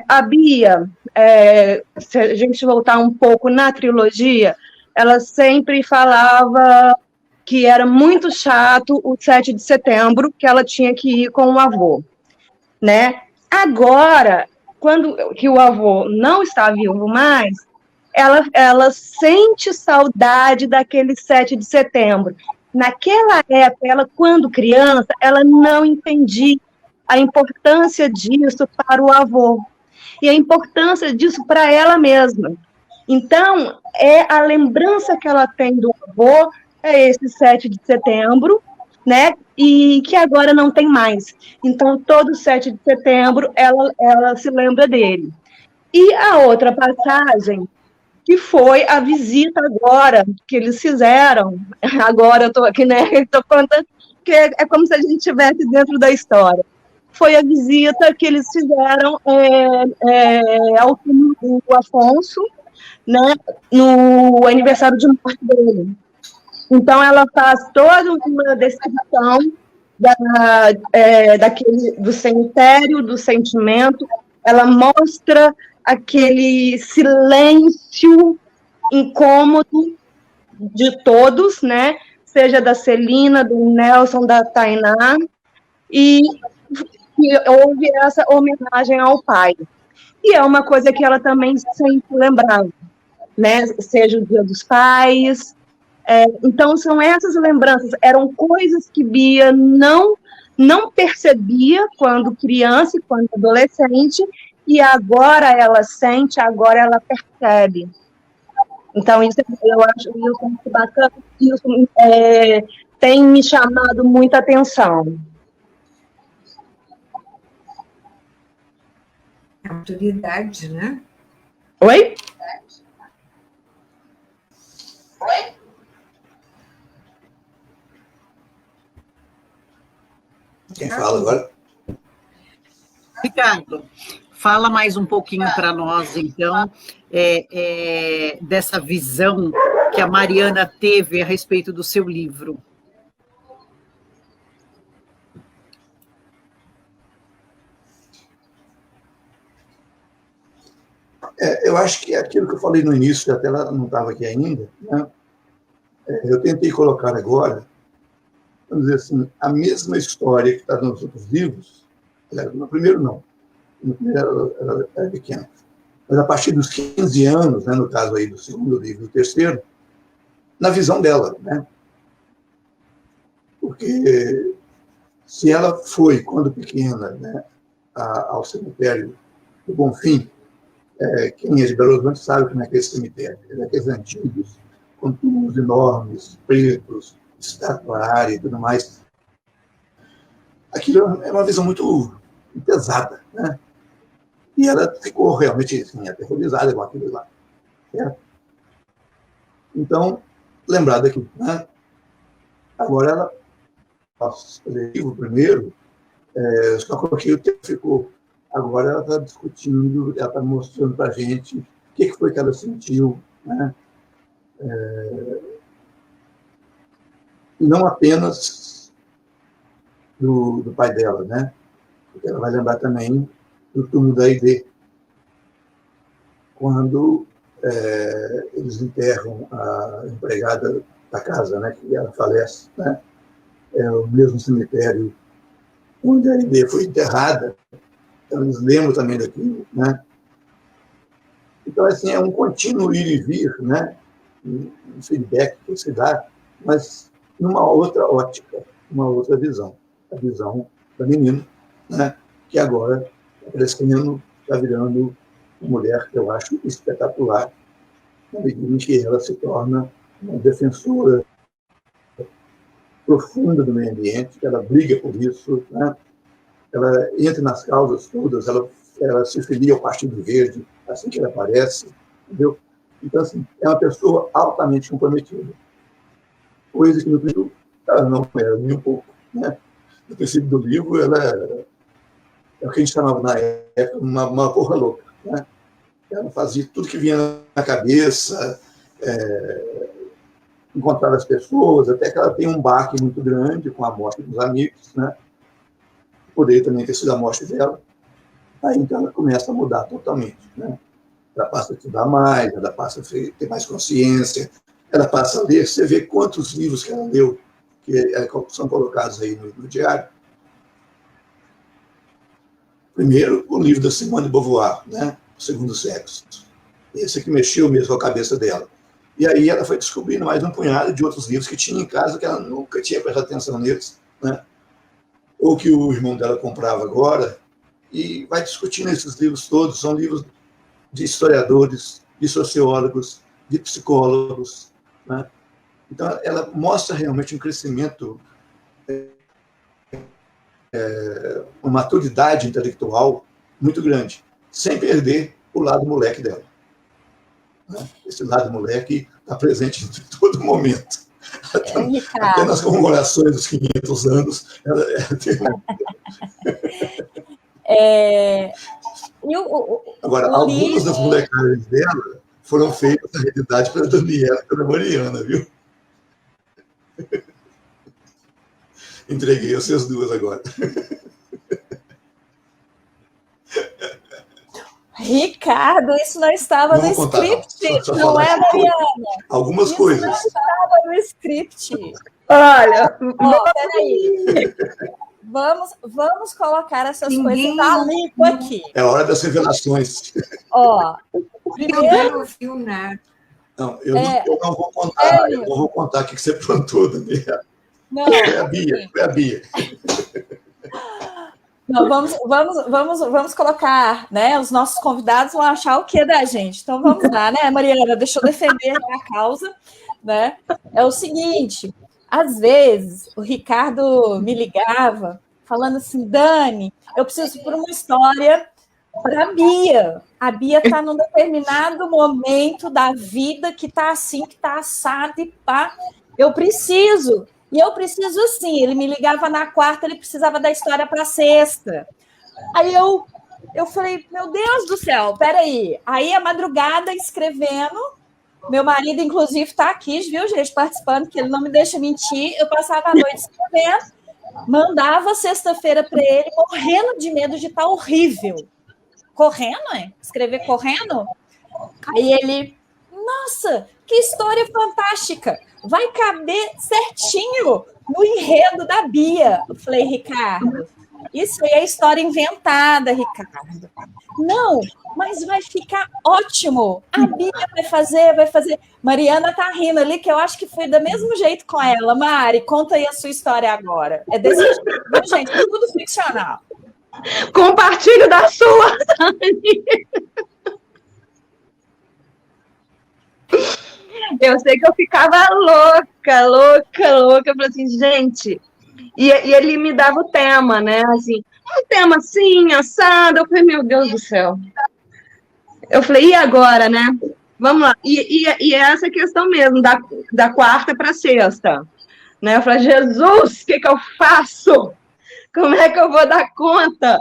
A Bia, se a gente voltar um pouco na trilogia, ela sempre falava que era muito chato o 7 de setembro, que ela tinha que ir com o avô, né? Agora, quando que o avô não está vivo mais, ela sente saudade daquele 7 de setembro. Naquela época, ela, quando criança, ela não entendia a importância disso para o avô e a importância disso para ela mesma. Então, a lembrança que ela tem do avô esse 7 de setembro, né? E que agora não tem mais. Então, todo 7 de setembro, ela se lembra dele. E a outra passagem, que foi a visita agora que eles fizeram. Agora eu estou aqui, né? Estou contando que é como se a gente estivesse dentro da história. Foi a visita que eles fizeram ao túmulo do Afonso, né? No aniversário de morte dele. Então, ela faz toda uma descrição do cemitério, do sentimento, ela mostra aquele silêncio incômodo de todos, né? Seja da Celina, do Nelson, da Tainá, e houve essa homenagem ao pai. E é uma coisa que ela também sempre lembrava, né? Seja o Dia dos Pais. Então, são essas lembranças, eram coisas que Bia não percebia quando criança e quando adolescente, e agora ela sente, agora ela percebe. Então, isso eu acho isso muito bacana, isso tem me chamado muita atenção. Autoridade, né? Oi? Quem fala agora? Ricardo, fala mais um pouquinho para nós, então, dessa visão que a Mariana teve a respeito do seu livro. Eu acho que aquilo que eu falei no início, que até ela não estava aqui ainda, né? Eu tentei colocar agora, vamos dizer assim, a mesma história que está nos outros livros. No primeiro, não. No primeiro, ela era pequena. Mas a partir dos 15 anos, né, no caso aí do segundo livro e do terceiro, na visão dela, né? Porque se ela foi, quando pequena, né, ao cemitério do Bonfim, quem é de Belo Horizonte sabe como é que é esse cemitério. É daqueles antigos, com túmulos enormes, pretos, estatuária e tudo mais. Aquilo é uma visão muito pesada, né? E ela ficou realmente assim, aterrorizada com aquilo lá. Certo? Então, lembrar daquilo, né? Agora ela, posso fazer o primeiro, só coloquei o tempo, ficou. Agora ela está discutindo, ela está mostrando para a gente o que foi que ela sentiu, né? E não apenas do pai dela, né? Porque ela vai lembrar também do túmulo da Aide, quando eles enterram a empregada da casa, né? Que ela falece, né? É o mesmo cemitério onde a Aide foi enterrada. Então, eles lembram também daquilo, né? Então, assim, é um contínuo ir e vir, né? Um feedback que você dá, mas numa outra ótica, uma outra visão. A visão da menina, né? Que agora está crescendo, está virando uma mulher que eu acho espetacular, na medida em que ela se torna uma defensora profunda do meio ambiente, que ela briga por isso, né? Ela entra nas causas todas, ela se filia ao Partido Verde assim que ela aparece, entendeu? Então, assim, é uma pessoa altamente comprometida. Coisa que no princípio ela não era nem um pouco, né? No princípio do livro, ela é o que a gente chamava na época uma porra louca, né? Ela fazia tudo que vinha na cabeça, encontrava as pessoas, até que ela tem um baque muito grande com a morte dos amigos, né? Poderia também ter sido a morte dela. Aí, então, ela começa a mudar totalmente, né? Ela passa a estudar mais, ela passa a ter mais consciência, ela passa a ler. Você vê quantos livros que ela leu, que são colocados aí no diário. Primeiro, o livro da Simone de Beauvoir, né? O Segundo Sexo. Esse que mexeu mesmo com a cabeça dela. E aí ela foi descobrindo mais um punhado de outros livros que tinha em casa, que ela nunca tinha prestado atenção neles, né? Ou que o irmão dela comprava agora, e vai discutindo esses livros todos. São livros de historiadores, de sociólogos, de psicólogos, né? Então, ela mostra realmente um crescimento, uma maturidade intelectual muito grande, sem perder o lado moleque dela, né? Esse lado moleque está presente em todo momento. Até nas comemorações dos 500 anos, ela tem Agora, algumas das molecadas dela foram feitas, na realidade, pela Daniela e pela Mariana, viu? Entreguei vocês duas agora. Ricardo, isso não estava no script, não é, Mariana? Algumas coisas. Não estava no script. Olha, peraí. Vamos colocar essas coisas tá limpo aqui. É hora das revelações. Ó, primeiro não viu nada. Não, eu não vou contar. Eu não vou contar o que você plantou, Daniela. Não. Foi a Bia. Não, vamos colocar, né? Os nossos convidados vão achar o que da gente. Então vamos lá, né, Mariana? Deixa eu defender a causa, né? É o seguinte, às vezes o Ricardo me ligava falando assim, Dani, eu preciso por uma história para a Bia. A Bia está num determinado momento da vida que está assim, que está assado e pá. Eu preciso. E eu preciso assim, ele me ligava na quarta, ele precisava da história para sexta. Aí eu falei, meu Deus do céu, peraí. Aí a madrugada escrevendo, meu marido inclusive está aqui, viu, gente, participando, que ele não me deixa mentir. Eu passava a noite escrevendo, mandava sexta-feira para ele, morrendo de medo de estar horrível. Correndo, é? Escrever correndo? Aí ele, nossa, que história fantástica! Vai caber certinho no enredo da Bia. Eu falei, Ricardo, isso aí é história inventada, Ricardo. Não, mas vai ficar ótimo. A Bia vai fazer. Mariana tá rindo ali, que eu acho que foi do mesmo jeito com ela. Mari, conta aí a sua história agora. É desse jeito, gente, é tudo ficcional. Compartilho da sua, Dani. Eu sei que eu ficava louca. Eu falei assim, gente... E ele me dava o tema, né? Assim, um tema assim, assado. Eu falei, meu Deus do céu. Eu falei, e agora, né? Vamos lá. E essa questão mesmo, da quarta para sexta. Né? Eu falei, Jesus, o que eu faço? Como é que eu vou dar conta?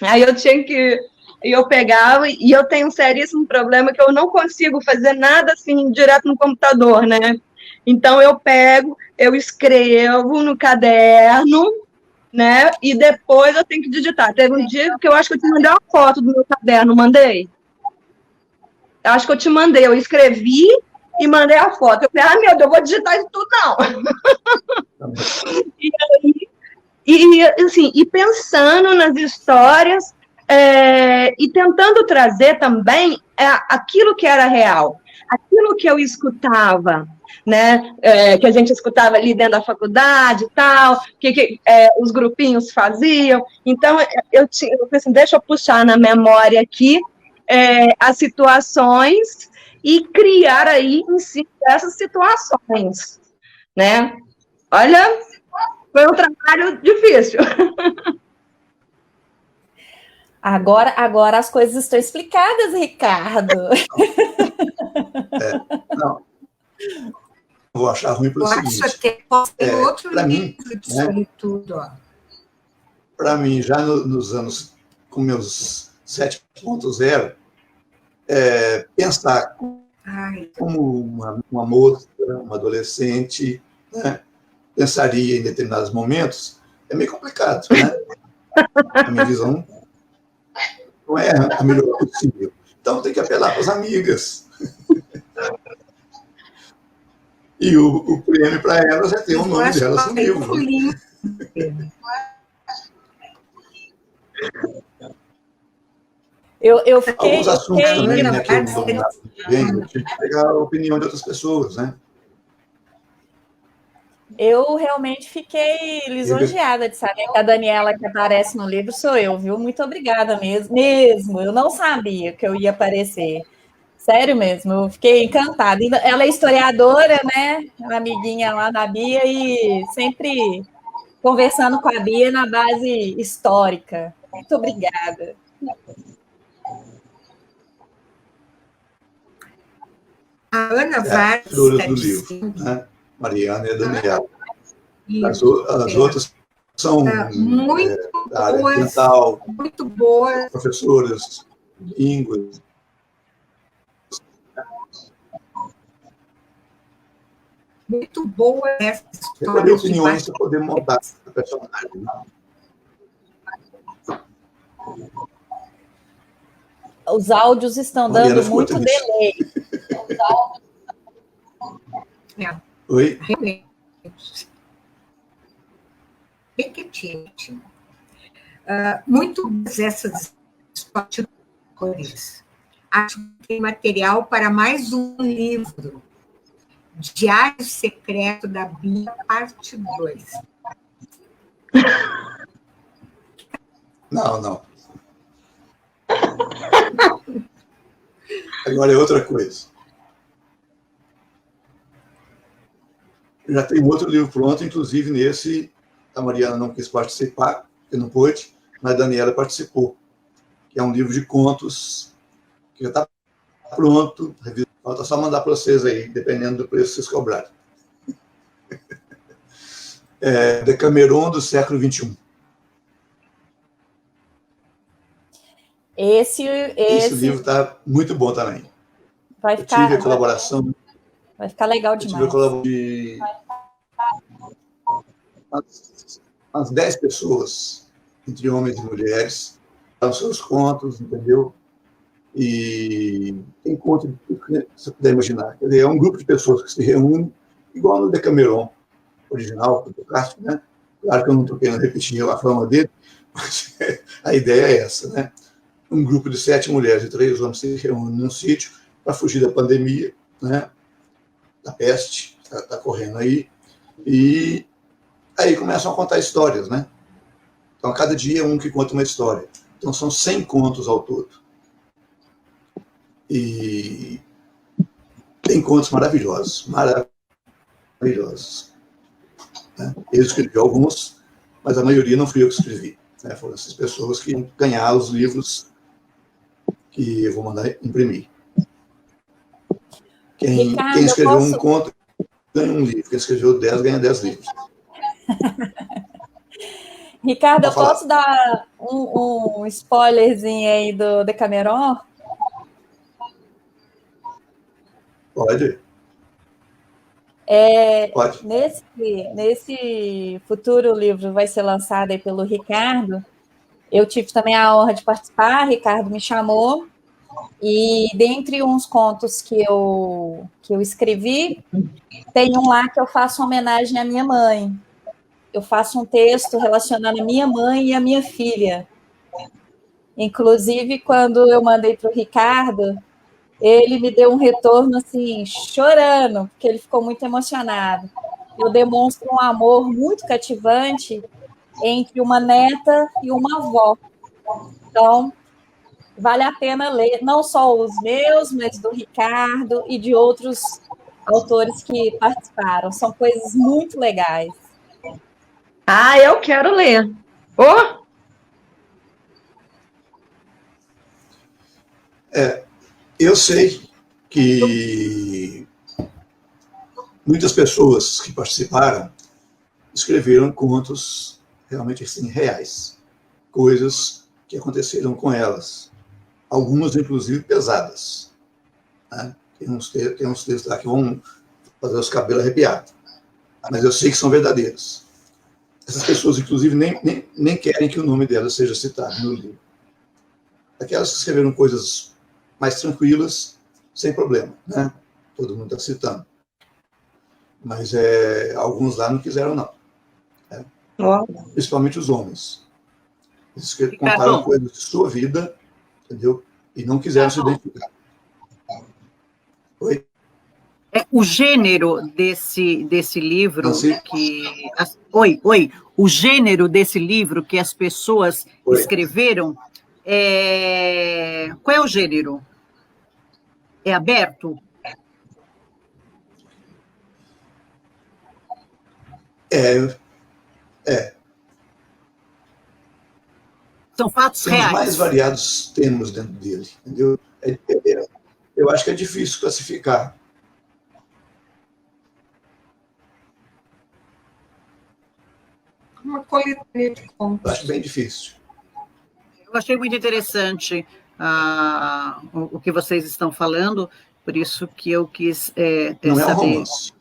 Aí eu tinha que... Eu pegava, e eu tenho um seríssimo problema que eu não consigo fazer nada assim, direto no computador, né? Então, eu pego, eu escrevo no caderno, né? E depois eu tenho que digitar. Teve um dia que eu acho que eu te mandei uma foto do meu caderno, mandei? Eu acho que eu te mandei, eu escrevi e mandei a foto. Eu falei, meu Deus, eu vou digitar isso tudo, não. E pensando nas histórias... e tentando trazer também aquilo que era real, aquilo que eu escutava, né? Que a gente escutava ali dentro da faculdade e tal, que os grupinhos faziam. Então, eu pensei assim, deixa eu puxar na memória aqui as situações e criar aí em si essas situações, né? Olha, foi um trabalho difícil. Agora as coisas estão explicadas, Ricardo. Não, vou achar ruim pelo Eu acho seguinte. até que posso ter outro Para mim, livro disso aí tudo. Ó. Para mim, já nos anos, com meus 7.0, pensar como uma moça, uma adolescente, né, pensaria em determinados momentos, é meio complicado, né? A minha visão não é a melhor possível. Então, tem que apelar para as amigas. E o prêmio para elas é ter o nome delas no livro. Eu fiquei... Alguns assuntos também, né, que eu não dominava muito bem, eu tive que pegar a opinião de outras pessoas, né? Eu realmente fiquei lisonjeada de saber que a Daniela que aparece no livro sou eu, viu? Muito obrigada mesmo. Eu não sabia que eu ia aparecer. Sério mesmo, eu fiquei encantada. Ela é historiadora, né? Uma amiguinha lá da Bia e sempre conversando com a Bia na base histórica. Muito obrigada. A Ana Vargas está do livro, né? Mariana e a Daniela. As outras são muito da área ambiental, muito boas, professoras de língua. Muito boa essa história. Recolher opiniões para poder montar a personagem. Né? Os áudios estão dando muito delay. Oi? Repetindo. Muito essas histórias. Acho que tem material para mais um livro. Diário Secreto da Bia, parte 2. Não. Agora é outra coisa. Eu já tenho outro livro pronto, inclusive nesse a Mariana não quis participar, porque não pôde, mas a Daniela participou, que é um livro de contos que já está pronto, falta só mandar para vocês aí, dependendo do preço que vocês cobrarem. Decameron do século XXI. Esse livro está muito bom também. Vai ficar, eu tive a colaboração. Vai ficar legal demais. Eu tive a colaboração de umas 10 pessoas, entre homens e mulheres, os seus contos, entendeu? E tem conto de tudo que você puder imaginar. Quer dizer, é um grupo de pessoas que se reúnem, igual no Decameron original, do Castro, né? Claro que eu não estou querendo repetir a fama dele, mas a ideia é essa, né? Um grupo de 7 mulheres e 3 homens se reúnem num sítio para fugir da pandemia, né? Da peste, que está correndo aí, e aí começam a contar histórias, né? Então, a cada dia um que conta uma história. Então, são 100 contos ao todo. E tem contos maravilhosos. Né? Eu escrevi alguns, mas a maioria não fui eu que escrevi. Né? Foram essas pessoas que ganharam os livros que eu vou mandar imprimir. Quem escreveu um conto ganha um livro. Quem escreveu 10 ganha 10 livros. Ricardo, eu posso dar um spoilerzinho aí do Decameron? Pode. Pode. Nesse futuro livro vai ser lançado aí pelo Ricardo. Eu tive também a honra de participar, Ricardo me chamou, e dentre uns contos que eu escrevi, tem um lá que eu faço uma homenagem à minha mãe. Eu faço um texto relacionando a minha mãe e a minha filha. Inclusive, quando eu mandei para o Ricardo, ele me deu um retorno, assim, chorando, porque ele ficou muito emocionado. Eu demonstro um amor muito cativante entre uma neta e uma avó. Então, vale a pena ler, não só os meus, mas do Ricardo e de outros autores que participaram. São coisas muito legais. Ah, eu quero ler. Oh! Eu sei que muitas pessoas que participaram escreveram contos realmente assim, reais, coisas que aconteceram com elas, algumas inclusive pesadas, né? Tem uns textos lá que vão fazer os cabelos arrepiar, mas eu sei que são verdadeiros. Essas pessoas, inclusive, nem querem que o nome delas seja citado no livro. Aquelas que escreveram coisas mais tranquilas, sem problema, né? Todo mundo está citando. Mas alguns lá não quiseram, não. Né? Principalmente os homens. Eles contaram coisas de sua vida, entendeu? E não quiseram se identificar. Oi? O gênero desse livro o gênero desse livro que as pessoas escreveram, qual é o gênero? É aberto? São fatos reais. Tem os mais variados temas dentro dele, entendeu? Eu acho que é difícil classificar. Uma coletânea de contos. Eu acho bem difícil. Eu achei muito interessante o que vocês estão falando, por isso que eu quis não saber. É um romance.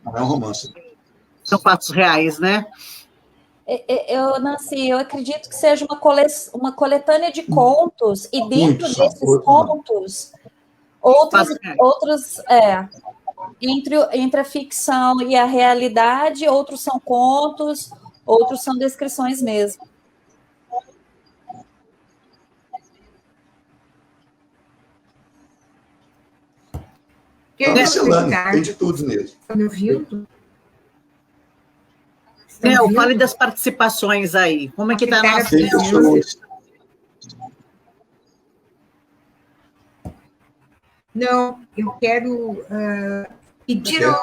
Não é um romance. São fatos reais, né? Nancy, eu acredito que seja uma coletânea de contos, e dentro desses contos, outros entre a ficção e a realidade, outros são contos, outros são descrições mesmo. Tem de tudo nele. Está me ouvindo? Fale das participações aí. Como é que está a nossa... Não, eu quero pedir a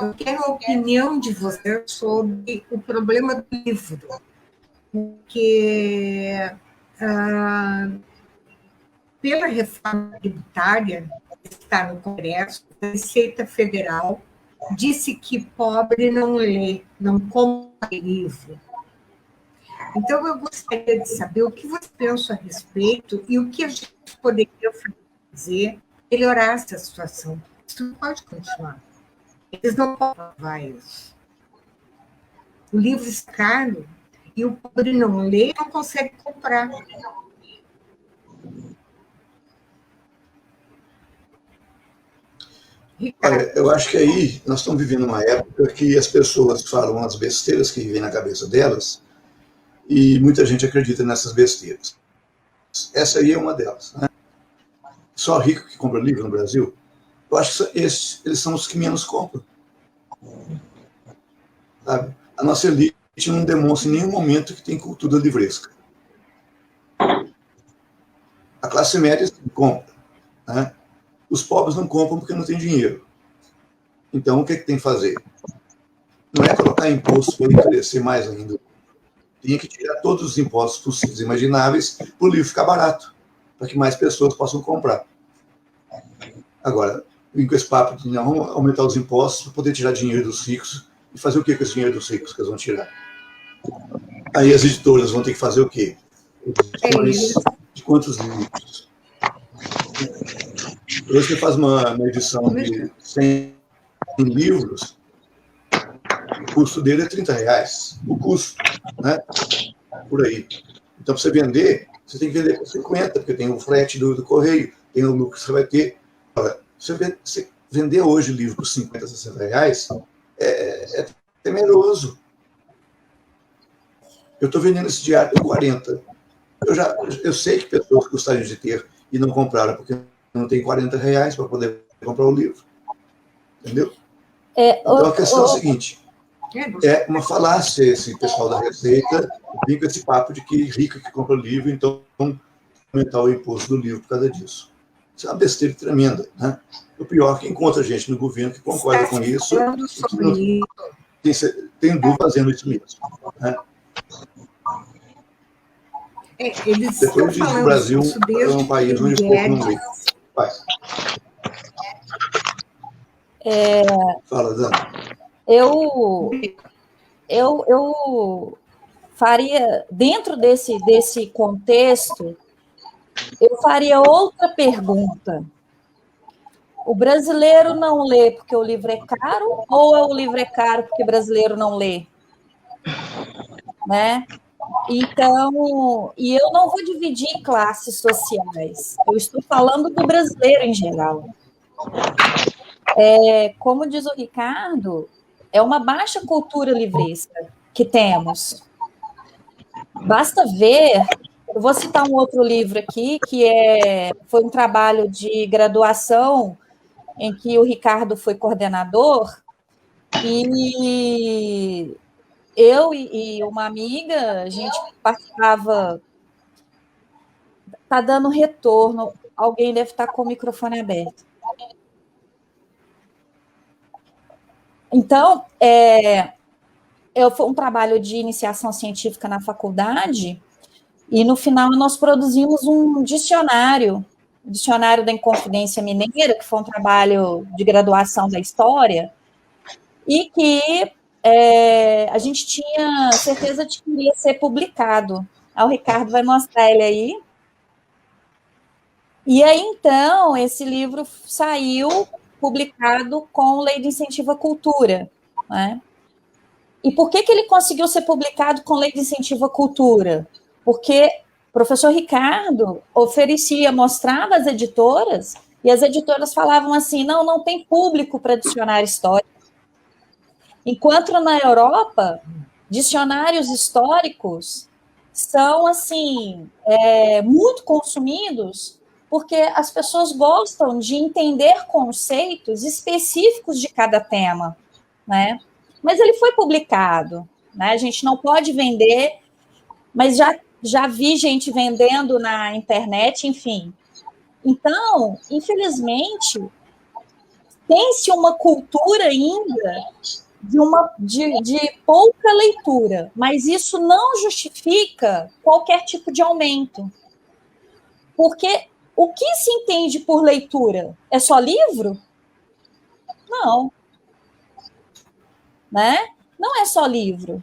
opinião de você sobre o problema do livro. Porque, pela reforma tributária que está no Congresso, a Receita Federal disse que pobre não lê, não compra livro. Então, eu gostaria de saber o que você pensa a respeito e o que a gente poderia fazer para melhorar essa situação. Isso não pode continuar. Eles não podem provar isso. O livro é caro e o pobre não lê, não consegue comprar. Olha, eu acho que aí nós estamos vivendo uma época que as pessoas falam as besteiras que vêm na cabeça delas e muita gente acredita nessas besteiras. Essa aí é uma delas. Né? Só rico que compra livro no Brasil? Eu acho que eles são os que menos compram. Sabe? A nossa elite não demonstra em nenhum momento que tem cultura livresca. A classe média compra. Né? Os pobres não compram porque não tem dinheiro. Então, o que tem que fazer? Não é colocar imposto para encarecer mais ainda. Tinha que tirar todos os impostos possíveis e imagináveis para o livro ficar barato, para que mais pessoas possam comprar. Agora, vim com esse papo de não aumentar os impostos para poder tirar dinheiro dos ricos e fazer o que com esse dinheiro dos ricos que eles vão tirar? Aí as editoras vão ter que fazer o quê? Edições de quantos livros? Hoje você faz uma edição de 100 livros, o custo dele é R$30. O custo, né? Por aí. Então, para você vender, você tem que vender por 50, porque tem o frete do correio, tem o lucro que você vai ter. Agora, você vender hoje o livro por R$50, R$60 é temeroso. Eu estou vendendo esse diário por 40. Eu sei que pessoas gostariam de ter e não compraram, porque não tem R$40 para poder comprar o livro. Entendeu? Então, a questão é a seguinte. É uma falácia esse pessoal da Receita vir com esse papo de que rico que compra livro, então aumentar o imposto do livro por causa disso. Isso é uma besteira tremenda, né? O pior é que encontra gente no governo que concorda com isso e que tem dúvida fazendo isso mesmo, né? Eles Depois diz que o Brasil é um país onde o povo não lê. Vai. Fala, Dana. Eu faria, dentro desse contexto, eu faria outra pergunta. O brasileiro não lê porque o livro é caro, ou o livro é caro porque o brasileiro não lê? Né? Então, e eu não vou dividir classes sociais, eu estou falando do brasileiro em geral. Como diz o Ricardo, é uma baixa cultura livresca que temos. Basta ver, eu vou citar um outro livro aqui, que foi um trabalho de graduação em que o Ricardo foi coordenador, e eu e uma amiga, a gente participava. Está dando retorno, alguém deve estar com o microfone aberto. Então, foi um trabalho de iniciação científica na faculdade, e no final nós produzimos um dicionário da Inconfidência Mineira, que foi um trabalho de graduação da história, e que a gente tinha certeza de que iria ser publicado. O Ricardo vai mostrar ele aí. E aí, então, esse livro saiu publicado com Lei de Incentivo à Cultura, né? E por que ele conseguiu ser publicado com Lei de Incentivo à Cultura? Porque o professor Ricardo mostrava às editoras, e as editoras falavam assim, não tem público para dicionário histórico. Enquanto na Europa, dicionários históricos são, assim, muito consumidos, porque as pessoas gostam de entender conceitos específicos de cada tema, né? Mas ele foi publicado, né? A gente não pode vender, mas já vi gente vendendo na internet, enfim. Então, infelizmente, tem-se uma cultura ainda de pouca leitura, mas isso não justifica qualquer tipo de aumento. Porque o que se entende por leitura? É só livro? Não. Né? Não é só livro.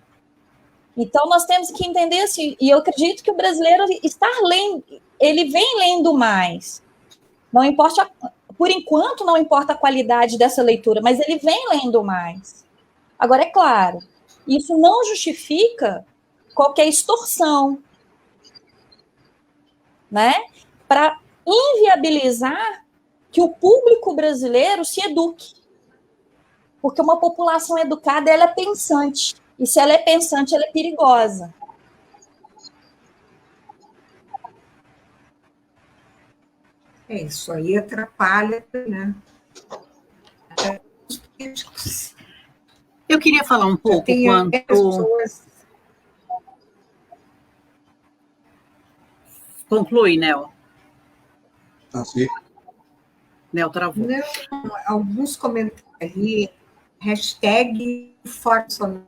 Então, nós temos que entender assim, e eu acredito que o brasileiro está lendo, ele vem lendo mais. Não importa, por enquanto, não importa a qualidade dessa leitura, mas ele vem lendo mais. Agora, é claro, isso não justifica qualquer extorsão, né? Para inviabilizar que o público brasileiro se eduque. Porque uma população educada, ela é pensante. E se ela é pensante, ela é perigosa. Isso aí atrapalha, né? Eu queria falar um pouco quanto... Pessoas... Conclui, Nel. Sim. Nel travou. Não, alguns comentários ali, hashtag Bolsonaro.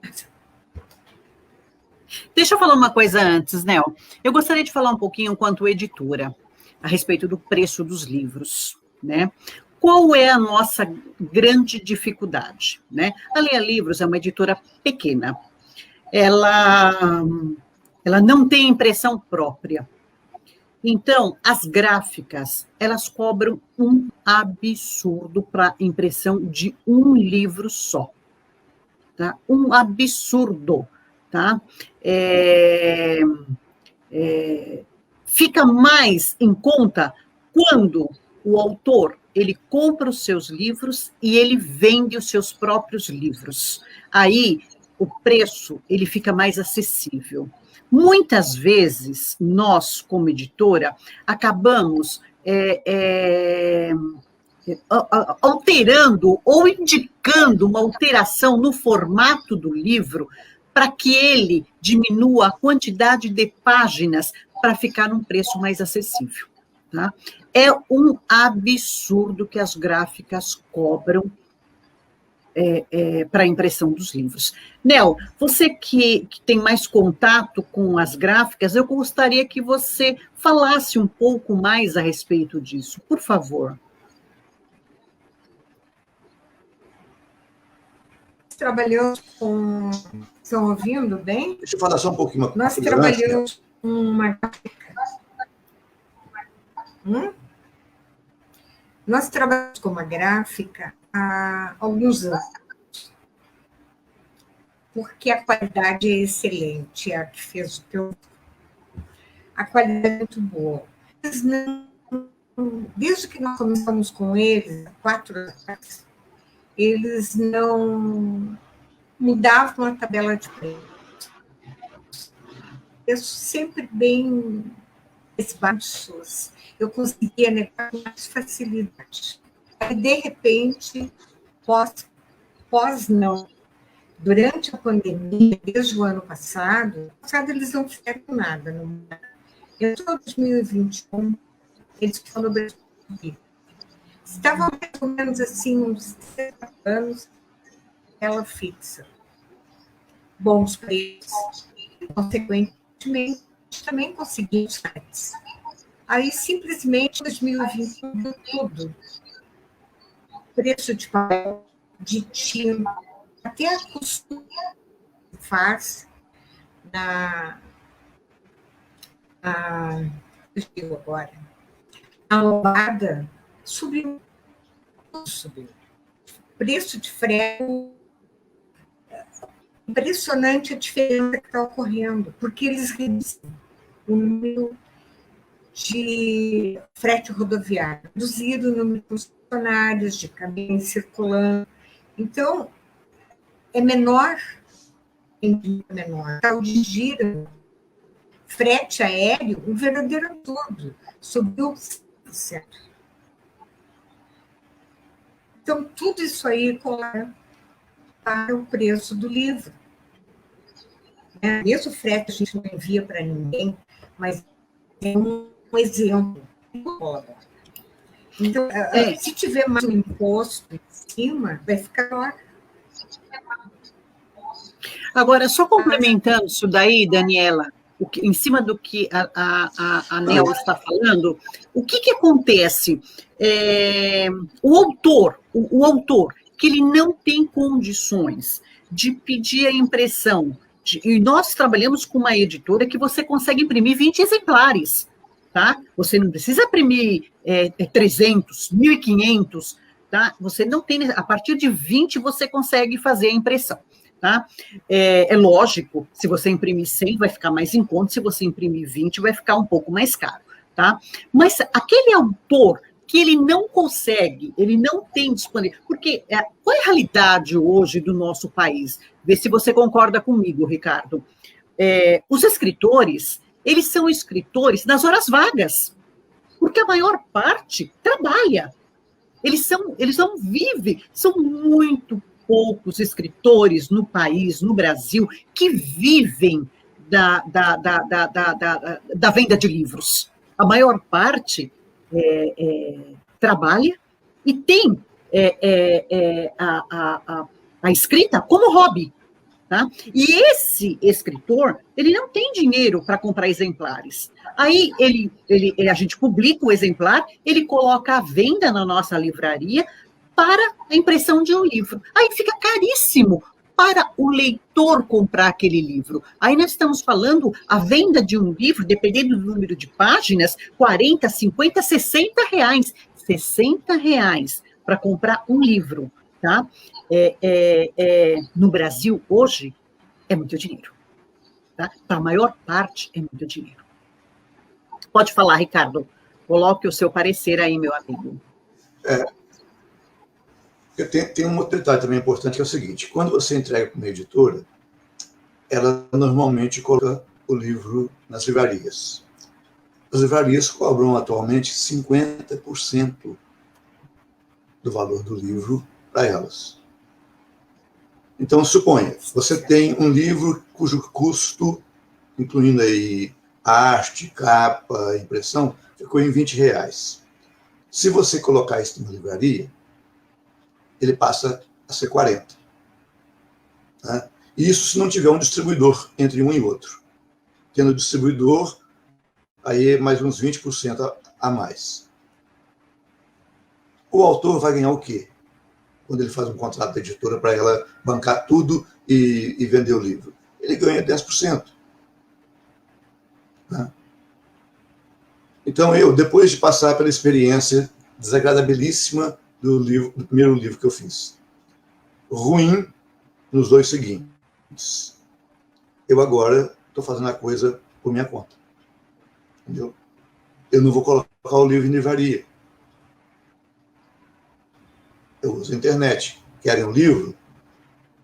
Deixa eu falar uma coisa antes, Nel. Eu gostaria de falar um pouquinho quanto editora, a respeito do preço dos livros, né? Qual é a nossa grande dificuldade, né? A Leia Livros é uma editora pequena. Ela não tem impressão própria. Então, as gráficas, elas cobram um absurdo para impressão de um livro só. Tá? Um absurdo. Tá? Fica mais em conta quando o autor ele compra os seus livros e ele vende os seus próprios livros. Aí, o preço ele fica mais acessível. Muitas vezes, nós, como editora, acabamos alterando ou indicando uma alteração no formato do livro para que ele diminua a quantidade de páginas para ficar num preço mais acessível. Tá? É um absurdo que as gráficas cobram para a impressão dos livros. Nel, você que tem mais contato com as gráficas, eu gostaria que você falasse um pouco mais a respeito disso, por favor. Trabalhamos com... Estão ouvindo bem? Deixa eu falar só um pouquinho. Nós trabalhamos com uma gráfica. Nós trabalhamos com uma gráfica há alguns anos, porque a qualidade é excelente, é a que fez o teu... A qualidade é muito boa. Desde que nós começamos com eles, 4 anos atrás, eles não mudavam a tabela de preços. Preços sempre bem baixos. Eu conseguia negar com mais facilidade. Aí, de repente, durante a pandemia, desde o ano passado, eles não fizeram nada. Em 2021, eles foram no Brasil. Estavam mais ou menos assim, uns 30 anos, ela fixa. Bons preços. Consequentemente, também conseguimos sites. Aí, simplesmente, em 2021, mudou tudo. Preço de papel, de tinta, até a costura que faz a lombada subiu. Preço de frete, impressionante a diferença que está ocorrendo, porque eles reduzem o número de frete rodoviário, reduziram o número de funcionários, de caminhões circulando. Então, é menor, tal de giro, frete aéreo, um verdadeiro absurdo, subiu 5%. Então, tudo isso aí colabora para o preço do livro. Mesmo o frete a gente não envia para ninguém, mas é um exemplo. Então, se tiver mais um imposto em cima, vai ficar pior. Agora, só complementando isso daí, Daniela, em cima do que a Nel está falando, o que acontece? O autor, que ele não tem condições de pedir a impressão, e nós trabalhamos com uma editora que você consegue imprimir 20 exemplares, tá? Você não precisa imprimir 300, 1.500, tá? Você não tem, a partir de 20 você consegue fazer a impressão. Tá? É lógico, se você imprimir 100, vai ficar mais em conta, se você imprimir 20, vai ficar um pouco mais caro. Tá? Mas aquele autor que ele não consegue, ele não tem disponível, porque qual é a realidade hoje do nosso país? Vê se você concorda comigo, Ricardo. Os escritores, eles são escritores nas horas vagas, porque a maior parte trabalha. Eles não vivem, são muito poucos escritores no país, no Brasil, que vivem da venda de livros. A maior parte trabalha e tem a escrita como hobby. Tá? E esse escritor, ele não tem dinheiro para comprar exemplares. Aí a gente publica o exemplar, ele coloca à venda na nossa livraria, para a impressão de um livro. Aí fica caríssimo para o leitor comprar aquele livro. Aí nós estamos falando a venda de um livro, dependendo do número de páginas, 40, 50, 60 reais. 60 reais para comprar um livro. Tá? No Brasil, hoje, é muito dinheiro. Tá? Para a maior parte, é muito dinheiro. Pode falar, Ricardo. Coloque o seu parecer aí, meu amigo. Tem um outro detalhe também importante, que é o seguinte: quando você entrega para uma editora, ela normalmente coloca o livro nas livrarias. As livrarias cobram atualmente 50% do valor do livro para elas. Então, suponha, você tem um livro cujo custo, incluindo aí arte, capa, impressão, ficou em R$ 20. Se você colocar isso numa livraria, ele passa a ser 40. Né? Isso se não tiver um distribuidor entre um e outro. Tendo distribuidor, aí é mais uns 20% a mais. O autor vai ganhar o quê? Quando ele faz um contrato da editora para ela bancar tudo e vender o livro. Ele ganha 10%. Né? Então, eu, depois de passar pela experiência desagradabilíssima do primeiro livro que eu fiz, ruim nos 2 seguintes, eu agora estou fazendo a coisa por minha conta. Entendeu? Eu não vou colocar o livro em livraria. Eu uso a internet. Querem um livro?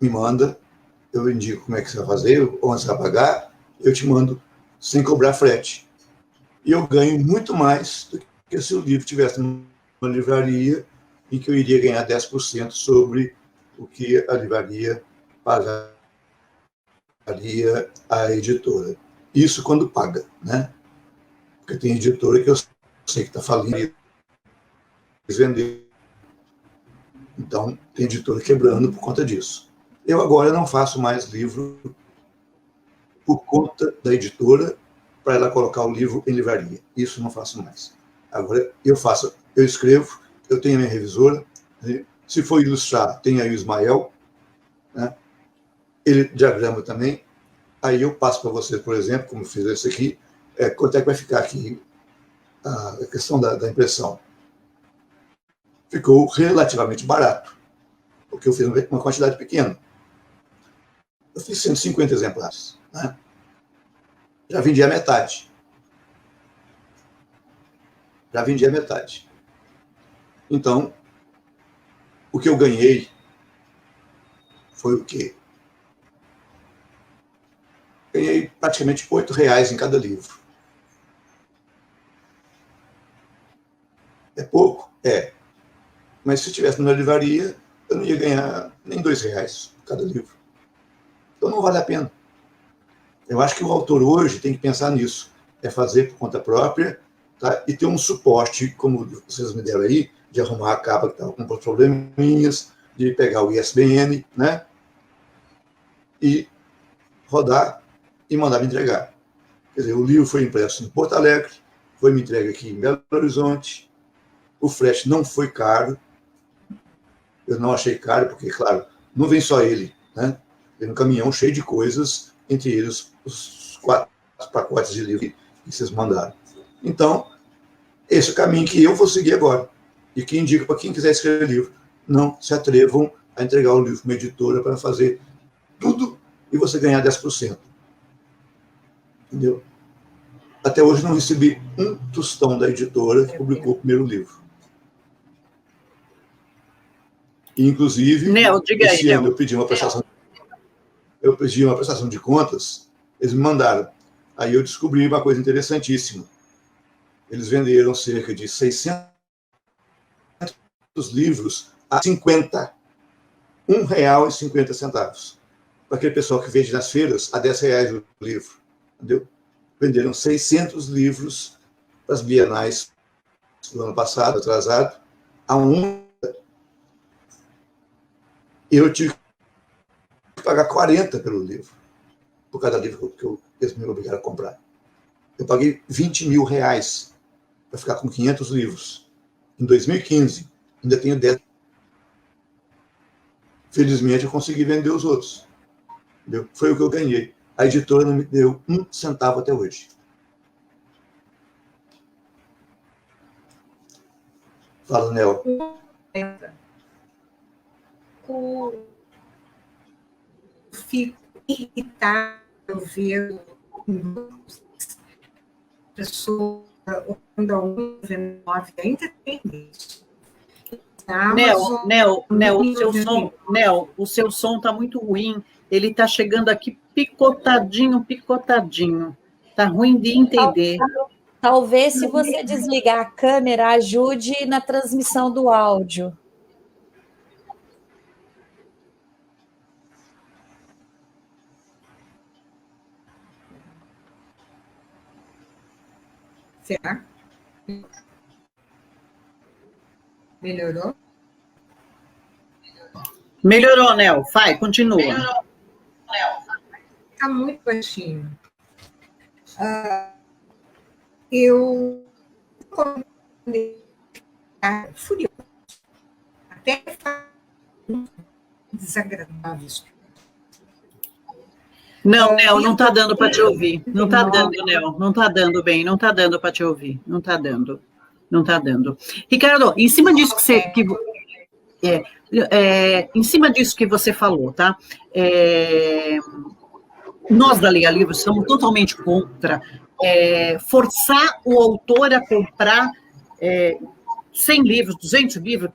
Me manda, eu indico como é que você vai fazer, onde você vai pagar, eu te mando sem cobrar frete. E eu ganho muito mais do que se o livro estivesse numa livraria em que eu iria ganhar 10% sobre o que a livraria pagaria à editora. Isso quando paga, né? Porque tem editora que eu sei que está falindo e vender. Então, tem editora quebrando por conta disso. Eu agora não faço mais livro por conta da editora para ela colocar o livro em livraria. Isso não faço mais. Agora eu faço, eu escrevo, eu tenho a minha revisora, né? Se for ilustrar, tem aí o Ismael, né? Ele diagrama também. Aí eu passo para você, por exemplo, como fiz esse aqui, quanto é que vai ficar aqui a questão da impressão. Ficou relativamente barato, porque eu fiz uma quantidade pequena. Eu fiz 150 exemplares. Né? Já vendi a metade. Então, o que eu ganhei foi o quê? Ganhei praticamente R$ 8 em cada livro. É pouco? É. Mas se estivesse numa livraria, eu não ia ganhar nem R$ 2 cada livro. Então não vale a pena. Eu acho que o autor hoje tem que pensar nisso. É fazer por conta própria, tá? E ter um suporte, como vocês me deram aí, de arrumar a capa que estava com probleminhas, de pegar o ISBN, né? E rodar e mandar me entregar. Quer dizer, o livro foi impresso em Porto Alegre, foi me entregue aqui em Belo Horizonte, o frete não foi caro, eu não achei caro, porque, claro, não vem só ele, né? Vem um caminhão cheio de coisas, entre eles os 4 pacotes de livro que vocês mandaram. Então, esse é o caminho que eu vou seguir agora. E que indico para quem quiser escrever livro. Não se atrevam a entregar o livro para uma editora para fazer tudo e você ganhar 10%. Entendeu? Até hoje não recebi um tostão da editora que publicou o primeiro livro. E, inclusive, esse ano eu pedi uma prestação de contas, eles me mandaram. Aí eu descobri uma coisa interessantíssima. Eles venderam cerca de 600 livros a 50. R$1,50. Para aquele pessoal que vende nas feiras, a R$10 o livro. Entendeu? Venderam 600 livros para as bienais do ano passado, atrasado, a um. Eu tive que pagar 40 pelo livro, por cada livro que eles me obrigaram a comprar. Eu paguei R$20 mil para ficar com 500 livros. Em 2015, ainda tenho 10. Felizmente, eu consegui vender os outros. Entendeu? Foi o que eu ganhei. A editora não me deu um centavo até hoje. Fala, Nel. Fico irritada ao ver pessoas andam 19, ainda tem isso. Nel, o seu som está muito ruim. Ele está chegando aqui picotadinho. Está ruim de entender. Talvez, se você desligar a câmera, ajude na transmissão do áudio. Será? Melhorou? Melhorou, Nel. Vai, continua. Está muito baixinho. Eu furioso. Até desagradável. Não, Nel, não está dando para te ouvir. Não está dando, Nel. Não está dando bem. Não está dando para te ouvir. Não está dando. Não está dando. Ricardo, em cima disso que você... em cima disso que você falou, tá? Nós da Leia Livros somos totalmente contra forçar o autor a comprar 100 livros, 200 livros.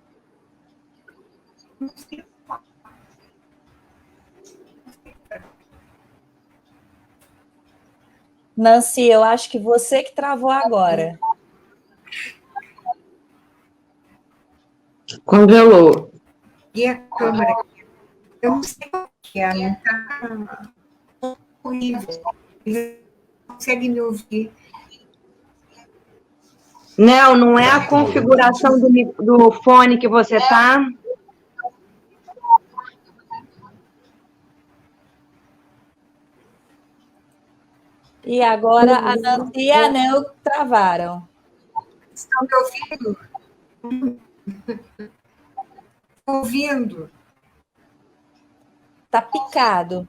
Nancy, eu acho que você que travou agora. Congelou. E a câmera? Eu não sei o que é, não está horrível. Você consegue me ouvir? Não é a configuração do fone que você tá? E agora a Nancy e a Nel travaram. Estão me ouvindo? Ouvindo? Tá picado.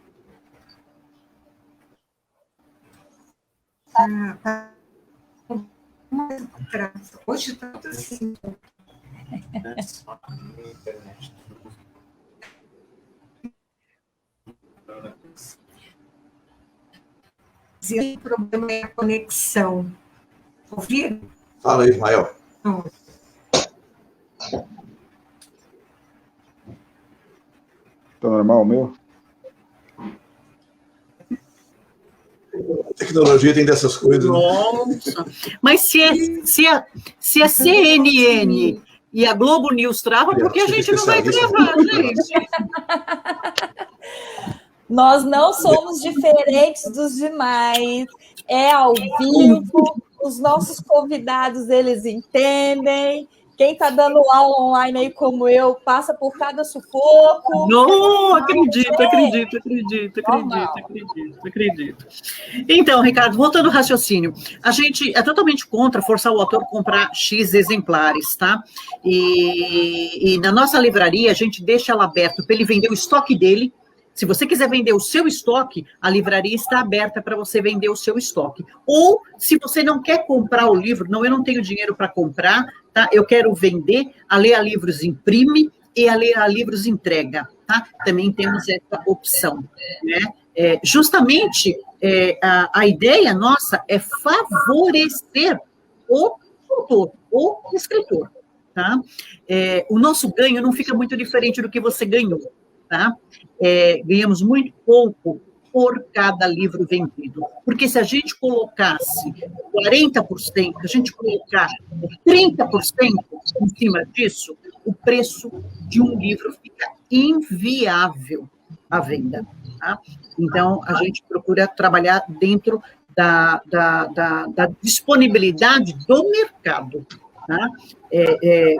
Tá. Hoje está tudo assim. O problema é a conexão. Ouviram? Fala aí, Ismael. Não. Tá normal o meu? A tecnologia tem dessas coisas. Nossa! Mas se a CNN e a Globo News travam, por que a gente não vai travar, gente? Nós não somos diferentes dos demais. É ao vivo. Os nossos convidados, eles entendem. Quem está dando aula online aí como eu, passa por cada sufoco. Não, acredito. Então, Ricardo, voltando ao raciocínio, a gente é totalmente contra forçar o autor a comprar X exemplares, tá? E na nossa livraria, a gente deixa ela aberta para ele vender o estoque dele. Se você quiser vender o seu estoque, a livraria está aberta para você vender o seu estoque. Ou, se você não quer comprar o livro, não, eu não tenho dinheiro para comprar, tá? Eu quero vender, a Leia Livros imprime e a Leia Livros entrega, tá? Também temos essa opção, né? Justamente, a ideia nossa é favorecer o autor, o escritor, tá? O nosso ganho não fica muito diferente do que você ganhou, tá? Ganhamos muito pouco por cada livro vendido, porque se a gente colocasse 40%, a gente colocar 30% em cima disso, o preço de um livro fica inviável à venda, tá? Então, a gente procura trabalhar dentro da disponibilidade do mercado, tá?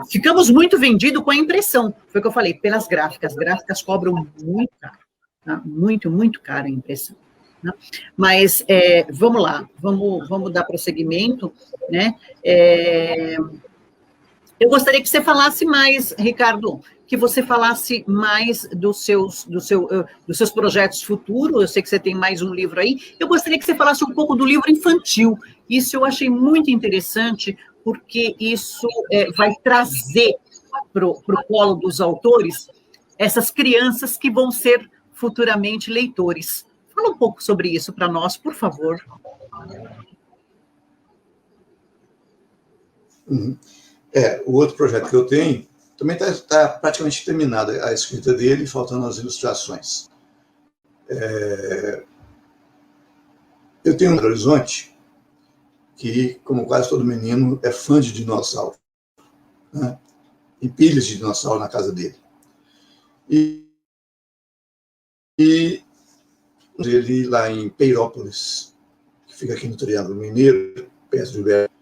Ficamos muito vendidos com a impressão, foi o que eu falei, pelas gráficas. As gráficas cobram muito caro, tá? Muito caro a impressão, tá? Mas vamos lá, vamos dar prosseguimento, né? Eu gostaria que você falasse mais, Ricardo, que você falasse mais dos seus projetos futuros. Eu sei que você tem mais um livro aí. Eu gostaria que você falasse um pouco do livro infantil. Isso eu achei muito interessante, porque isso vai trazer para o colo dos autores essas crianças que vão ser futuramente leitores. Fala um pouco sobre isso para nós, por favor. Uhum. O outro projeto que eu tenho também está praticamente terminada a escrita dele, faltando as ilustrações. Eu tenho um horizonte que, como quase todo menino, é fã de dinossauro, né? E pilhas de dinossauro na casa dele. E ele lá em Peirópolis, que fica aqui no Triângulo Mineiro, perto de Uberlândia,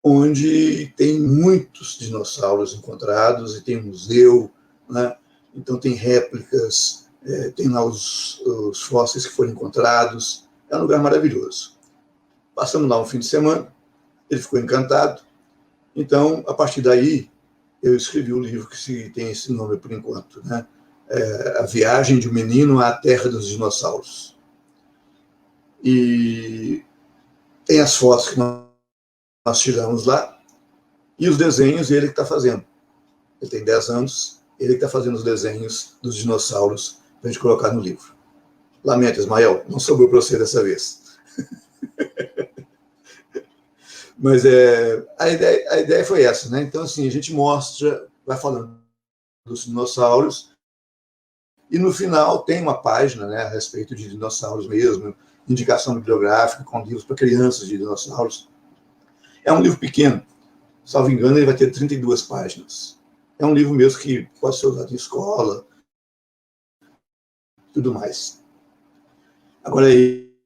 onde tem muitos dinossauros encontrados, e tem um museu, né? Então tem réplicas, tem lá os fósseis que foram encontrados. É um lugar maravilhoso. Passamos lá um fim de semana, ele ficou encantado. Então, a partir daí, eu escrevi o livro que tem esse nome por enquanto, né? A Viagem de um Menino à Terra dos Dinossauros. E tem as fotos que nós tiramos lá, e os desenhos ele que está fazendo. Ele tem 10 anos, ele que está fazendo os desenhos dos dinossauros para a gente colocar no livro. Lamento, Ismael, não sobrou para você dessa vez. Mas a ideia foi essa, né? Então, assim, a gente mostra, vai falando dos dinossauros, e no final tem uma página, né, a respeito de dinossauros mesmo, indicação bibliográfica com livros para crianças de dinossauros. É um livro pequeno, salvo engano, ele vai ter 32 páginas. É um livro mesmo que pode ser usado em escola, tudo mais. Agora,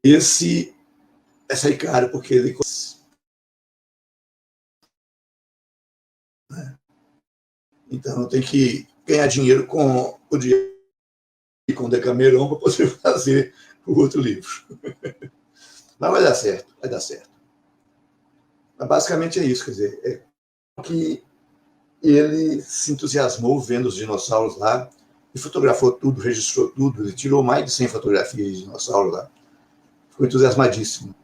esse é sair caro, porque ele... Então, eu tenho que ganhar dinheiro com o dinheiro e com o Decameron para poder fazer o outro livro. Mas vai dar certo, vai dar certo. Mas basicamente é isso, quer dizer, é que ele se entusiasmou vendo os dinossauros lá, e fotografou tudo, registrou tudo, ele tirou mais de 100 fotografias de dinossauros lá. Ficou entusiasmadíssimo.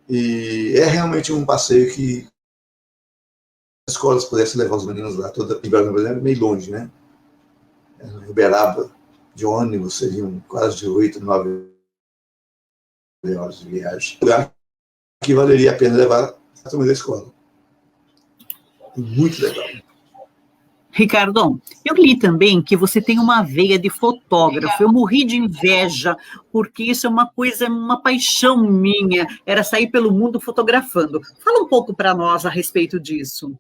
E é realmente um passeio que as escolas pudessem levar os meninos lá, toda é meio longe, né? Em Uberaba, de ônibus, seriam quase 8, 9 horas de viagem. Lugar que valeria a pena levar a turma da escola. Muito legal. Ricardo, eu li também que você tem uma veia de fotógrafo. Eu morri de inveja, porque isso é uma coisa, uma paixão minha, era sair pelo mundo fotografando. Fala um pouco para nós a respeito disso.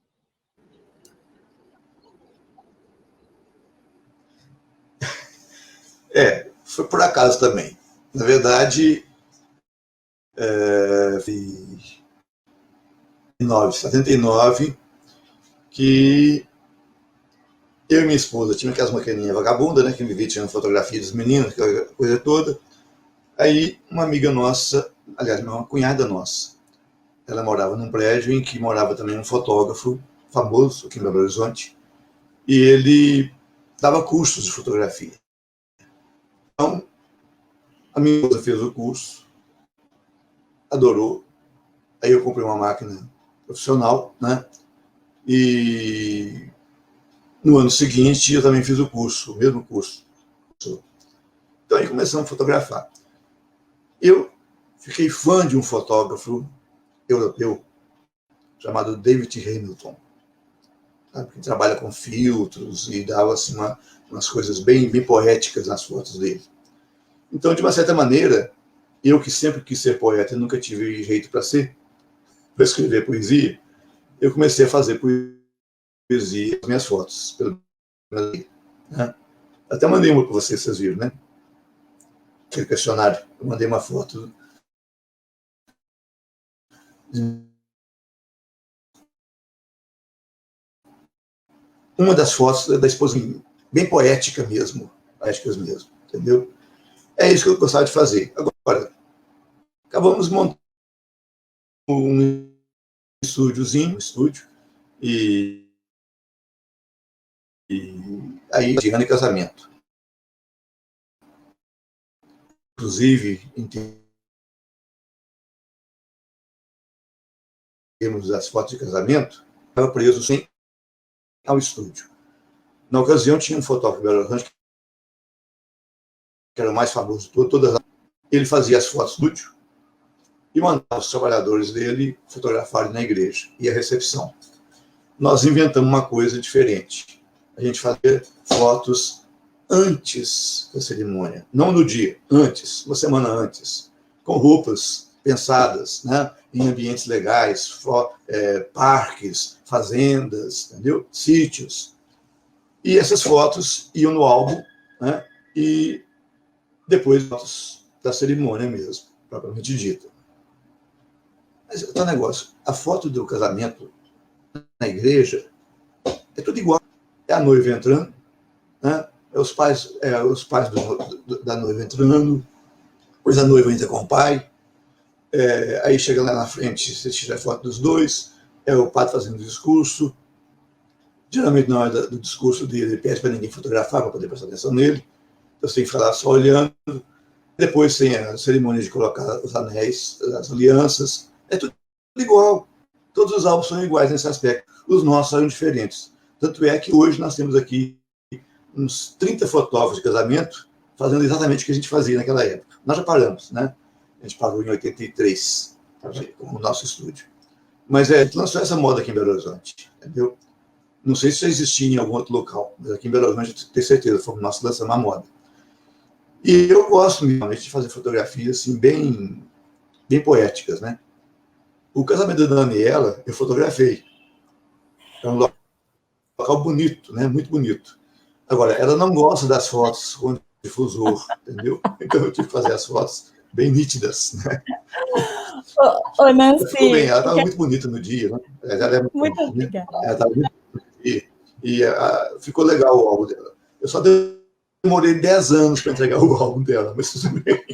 Foi por acaso também. Na verdade, em 79, que eu e minha esposa tínhamos aquelas maquininhas vagabundas, né, que vivia tirando fotografia dos meninos, aquela coisa toda. Aí uma amiga nossa, aliás, uma cunhada nossa, ela morava num prédio em que morava também um fotógrafo famoso aqui em Belo Horizonte, e ele dava cursos de fotografia. Então, a minha esposa fez o curso, adorou. Aí eu comprei uma máquina profissional, né? E no ano seguinte eu também fiz o curso, o mesmo curso. Então aí começamos a fotografar. Eu fiquei fã de um fotógrafo europeu chamado David Hamilton, sabe, que trabalha com filtros e dava assim, umas coisas bem poéticas nas fotos dele. Então, de uma certa maneira, eu que sempre quis ser poeta e nunca tive jeito para escrever poesia, eu comecei a fazer poesia nas minhas fotos. Né? Até mandei uma para vocês viram, né? Aquele questionário. Eu mandei uma foto uma das fotos da esposa, bem poética mesmo, poéticas mesmo, entendeu? É isso que eu gostava de fazer. Agora, acabamos montando um estúdio, e aí, de ano e casamento. Inclusive, em termos das fotos de casamento, estava preso sem ao estúdio. Na ocasião, tinha um fotógrafo Belo Horizonte, que era o mais famoso de todas. Ele fazia as fotos do estúdio e mandava os trabalhadores dele fotografarem na igreja e a recepção. Nós inventamos uma coisa diferente. A gente fazia fotos antes da cerimônia, não no dia, antes, uma semana antes, com roupas pensadas, né, em ambientes legais, parques, fazendas, entendeu? Sítios. E essas fotos iam no álbum, né, e depois fotos da cerimônia mesmo, propriamente dita. Mas é um negócio, a foto do casamento na igreja é tudo igual. É a noiva entrando, né? É os pais da noiva entrando, depois a noiva entra com o pai, aí chega lá na frente, se tiver foto dos dois, é o padre fazendo o discurso. Geralmente, na hora do discurso dele, ele pede para ninguém fotografar, para poder prestar atenção nele. Então, você tem que falar só olhando. Depois tem a cerimônia de colocar os anéis, as alianças. É tudo igual. Todos os álbuns são iguais nesse aspecto. Os nossos são diferentes. Tanto é que hoje nós temos aqui uns 30 fotógrafos de casamento fazendo exatamente o que a gente fazia naquela época. Nós já paramos, né? A gente parou em 83, com o nosso estúdio. Mas a gente lançou essa moda aqui em Belo Horizonte, entendeu? Não sei se já existia em algum outro local, mas aqui em Belo Horizonte eu tenho certeza, foi o nosso lançando uma moda. E eu gosto, realmente, de fazer fotografias assim, bem poéticas, né? O casamento da Daniela, eu fotografei. É um local bonito, né? Muito bonito. Agora, ela não gosta das fotos com difusor, entendeu? Então eu tive que fazer as fotos bem nítidas, né? Ô, Nancy, ficou bem, ela estava muito bonita no dia, né? Ela é muito obrigada. Ela estava muito bonita e ficou legal o álbum dela. Eu só demorei 10 anos para entregar o álbum dela, mas tudo bem.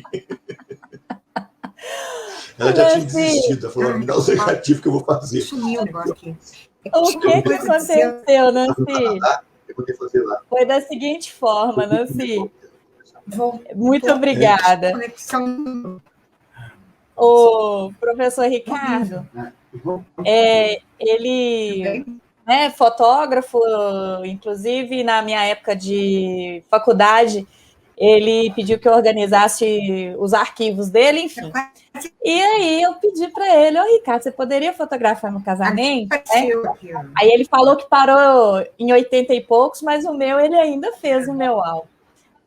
Ela já tinha desistido, ela falou, me dá o negativo que eu vou fazer. Sumiu o negócio aqui. O que aconteceu, Nancy? Eu vou ter que fazer lá. Foi da seguinte forma, Nancy. Muito obrigada. Conexão. O professor Ricardo, ele é fotógrafo, inclusive na minha época de faculdade, ele pediu que eu organizasse os arquivos dele, enfim. E aí eu pedi para ele, Ricardo, você poderia fotografar no casamento? Aí ele falou que parou em 80 e poucos, mas o meu, ele ainda fez o meu álbum.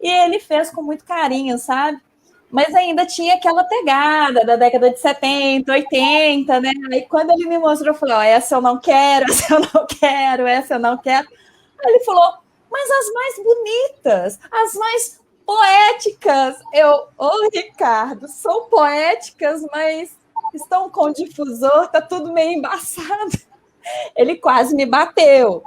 E ele fez com muito carinho, sabe? Mas ainda tinha aquela pegada da década de 70, 80, né? Aí quando ele me mostrou, eu falei, essa eu não quero, essa eu não quero, essa eu não quero. Aí ele falou, mas as mais bonitas, as mais poéticas. Ricardo, são poéticas, mas estão com difusor, tá tudo meio embaçado. Ele quase me bateu.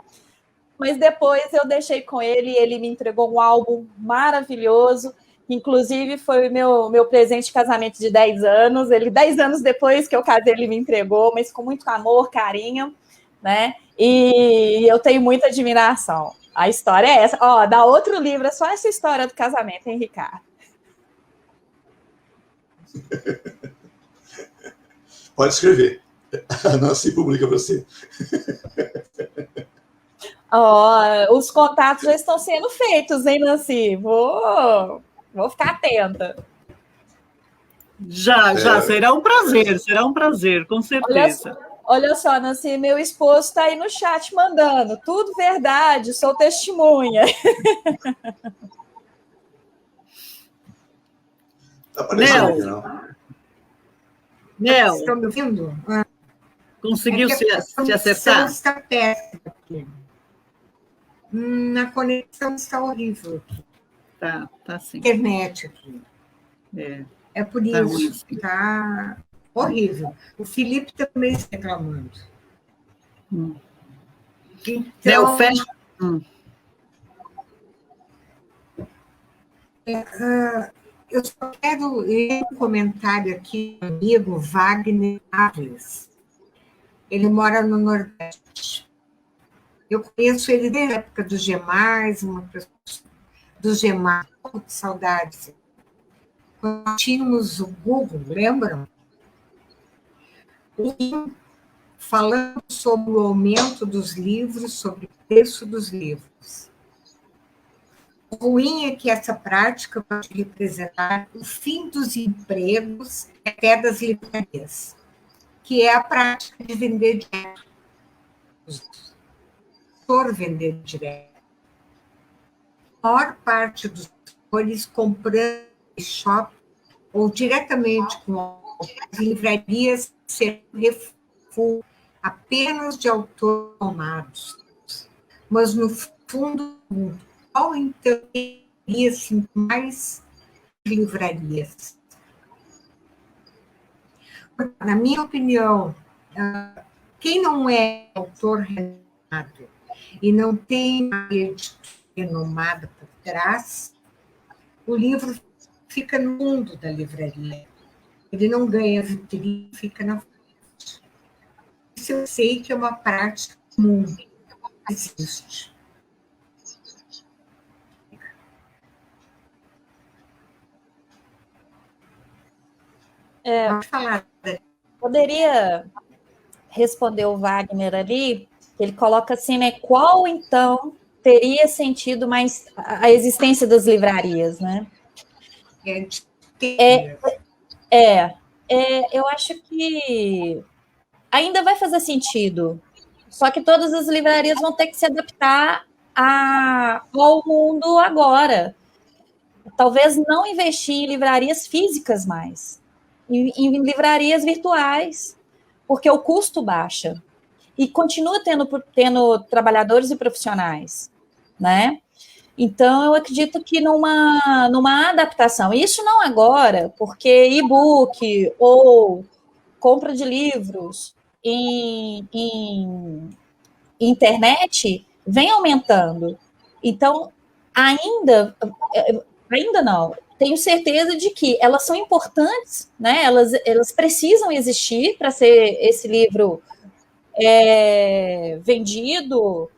Mas depois eu deixei com ele e ele me entregou um álbum maravilhoso. Inclusive, foi o meu presente de casamento de 10 anos. Ele, 10 anos depois que eu casei, ele me entregou, mas com muito amor, carinho, né? E eu tenho muita admiração. A história é essa. Dá outro livro, é só essa história do casamento, hein, Ricardo? Pode escrever. A Nancy publica para você. Os contatos já estão sendo feitos, hein, Nancy? Vou ficar atenta. Já, será um prazer, com certeza. Olha só, Nancy, meu esposo está aí no chat mandando. Tudo verdade, sou testemunha. Tá aparecendo, Nel, estão me ouvindo? conseguiu se acertar? Está péssima aqui. A conexão está horrível aqui. Tá sim. Internet aqui. É por isso, tá horrível. O Felipe também está reclamando. Então, fecha. Eu só quero ler um comentário aqui do amigo Wagner Aves. Ele mora no Nordeste. Eu conheço ele desde a época do Gemais, uma pessoa do Gemais, com saudades. Quando tínhamos o Google, lembram? E falando sobre o aumento dos livros, sobre o preço dos livros. O ruim é que essa prática pode representar o fim dos empregos até das livrarias, que é a prática de vender direto. Por vender direto. A maior parte dos autores comprando em shopping ou diretamente com as livrarias serão refúgio apenas de autores formados. Mas, no fundo, qual então seria mais livrarias? na minha opinião, quem não é autor renomado e não tem uma editora renomada por trás, o livro fica no fundo da livraria. Ele não ganha vitrine, fica na frente. Isso eu sei que é uma prática comum, existe. Pode falar. Poderia responder o Wagner ali, ele coloca assim, né? Qual, então, teria sentido mais a existência das livrarias, né? Eu acho que ainda vai fazer sentido, só que todas as livrarias vão ter que se adaptar ao mundo agora. Talvez não investir em livrarias físicas mais, em livrarias virtuais, porque o custo baixa e continua tendo trabalhadores e profissionais, né? Então, eu acredito que numa adaptação, isso não agora, porque e-book ou compra de livros em internet vem aumentando. Então, ainda não. Tenho certeza de que elas são importantes, né? Elas precisam existir para ser esse livro vendido,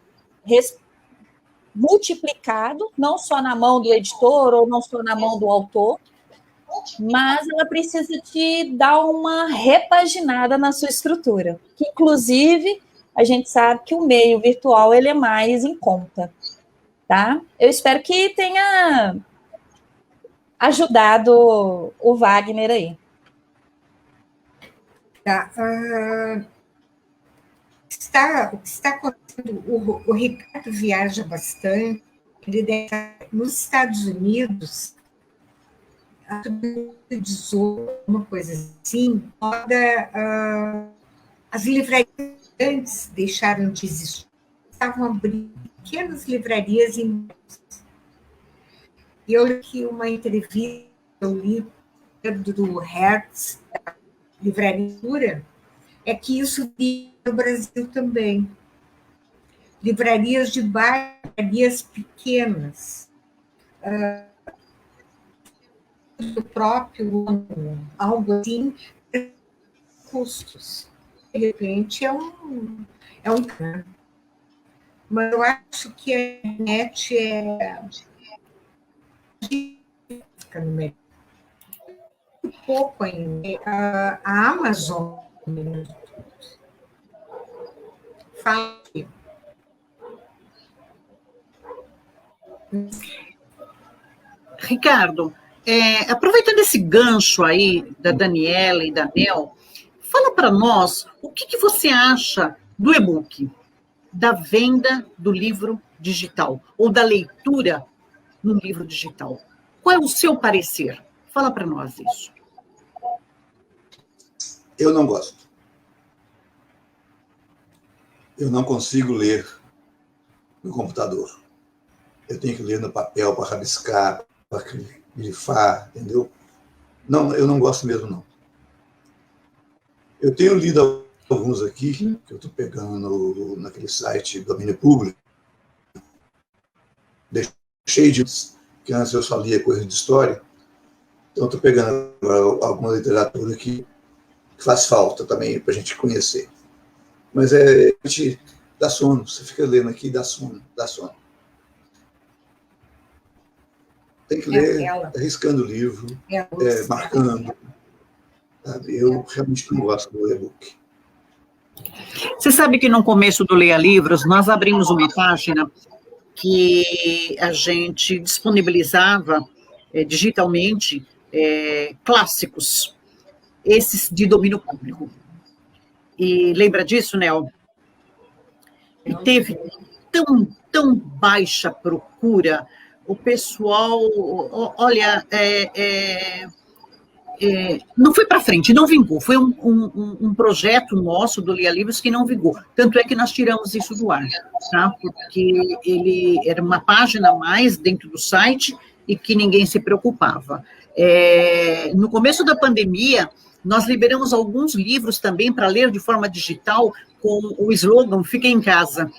multiplicado, não só na mão do editor ou não só na mão do autor, mas ela precisa te dar uma repaginada na sua estrutura, que inclusive a gente sabe que o meio virtual ele é mais em conta, tá? Eu espero que tenha ajudado o Wagner aí. Tá. O que está acontecendo, o Ricardo viaja bastante, ele deve estar nos Estados Unidos, 2018, uma coisa assim, as livrarias antes deixaram de existir, estavam abrindo pequenas livrarias em. E eu li aqui uma entrevista, eu li do Hertz, da Livraria, é que isso vi no Brasil também. Livrarias de bairro, livrarias pequenas, do próprio, algo assim, custos. De repente, é um. Mas eu acho que a internet fica no meio. Um pouco ainda. A Amazon. Fala aqui. Ricardo, aproveitando esse gancho aí da Daniela e da Nel, fala para nós o que você acha do e-book, da venda do livro digital, ou da leitura no livro digital. Qual é o seu parecer? Fala para nós isso. Eu não gosto. Eu não consigo ler no computador. Eu tenho que ler no papel para rabiscar, para grifar, entendeu? Não, eu não gosto mesmo, não. Eu tenho lido alguns aqui, que eu estou pegando naquele site Domínio Público. Deixei de... que antes eu só lia coisa de história. Então, estou pegando alguma literatura aqui que faz falta também para a gente conhecer. Mas a gente dá sono. Você fica lendo aqui e dá sono. Tem que ler arriscando o livro, marcando. Sabe? Eu realmente não gosto do e-book. Você sabe que no começo do Leia Livros, nós abrimos uma página que a gente disponibilizava digitalmente clássicos, esses de domínio público. E lembra disso, Nel? E teve tão baixa procura, o pessoal, olha, não foi para frente, não vingou. Foi um projeto nosso do Leia Livros que não vingou. Tanto é que nós tiramos isso do ar, tá? Porque ele era uma página a mais dentro do site e que ninguém se preocupava. No começo da pandemia, Nós liberamos alguns livros também para ler de forma digital com o slogan "Fique em casa",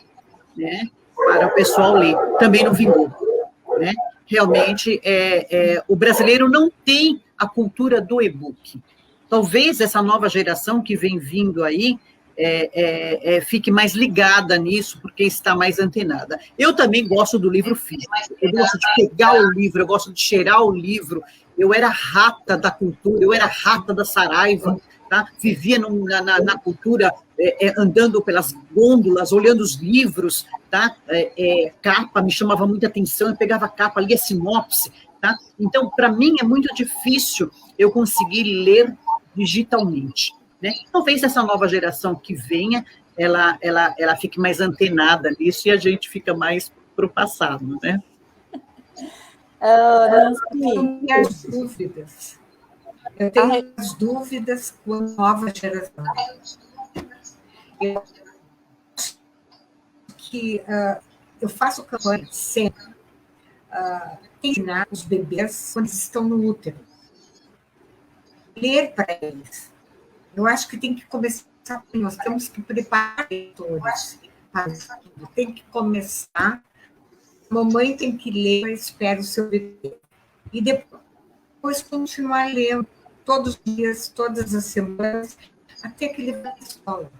né? Para o pessoal ler. Também não vingou, né? Realmente, o brasileiro não tem a cultura do e-book. Talvez essa nova geração que vem vindo aí fique mais ligada nisso, porque está mais antenada. Eu também gosto do livro físico, eu gosto de pegar o livro, eu gosto de cheirar o livro. Eu era rata da cultura, eu era rata da Saraiva, tá? Vivia na cultura, andando pelas gôndolas, olhando os livros, tá? Capa me chamava muita atenção, eu pegava a capa, lia sinopse, tá? Então, para mim, é muito difícil eu conseguir ler digitalmente, né? Talvez essa nova geração que venha, ela fique mais antenada nisso e a gente fica mais para o passado, né? Eu tenho as dúvidas. Eu tenho as dúvidas com a nova geração. Eu acho que eu faço campanha sempre ensinar os bebês quando estão no útero. Ler para eles. Eu acho que tem que começar, nós temos que preparar leitores para isso tudo. Tem que começar. Mamãe tem que ler, espera o seu bebê. E depois continuar lendo todos os dias, todas as semanas, até que ele vá para a escola.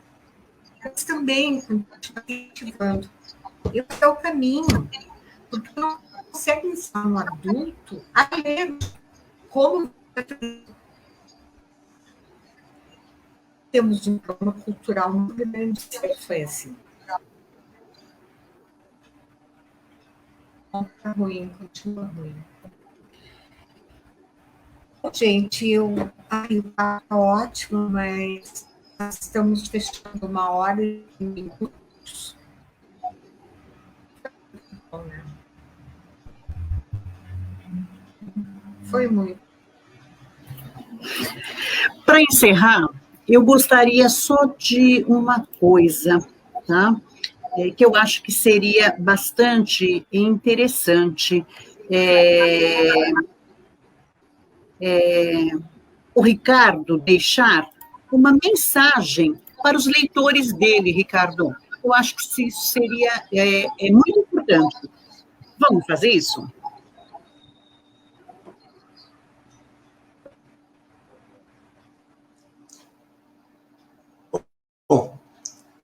Mas também continuar incentivando. Esse é o caminho. Porque não consegue ensinar um adulto a ler como temos um problema cultural muito grande, foi assim. Tá ruim, continua ruim. Gente, o papo tá ótimo, mas nós estamos fechando 1h20. Foi muito. Para encerrar, eu gostaria só de uma coisa, tá? Que eu acho que seria bastante interessante. O Ricardo deixar uma mensagem para os leitores dele, Ricardo. Eu acho que isso seria muito importante. Vamos fazer isso? Bom,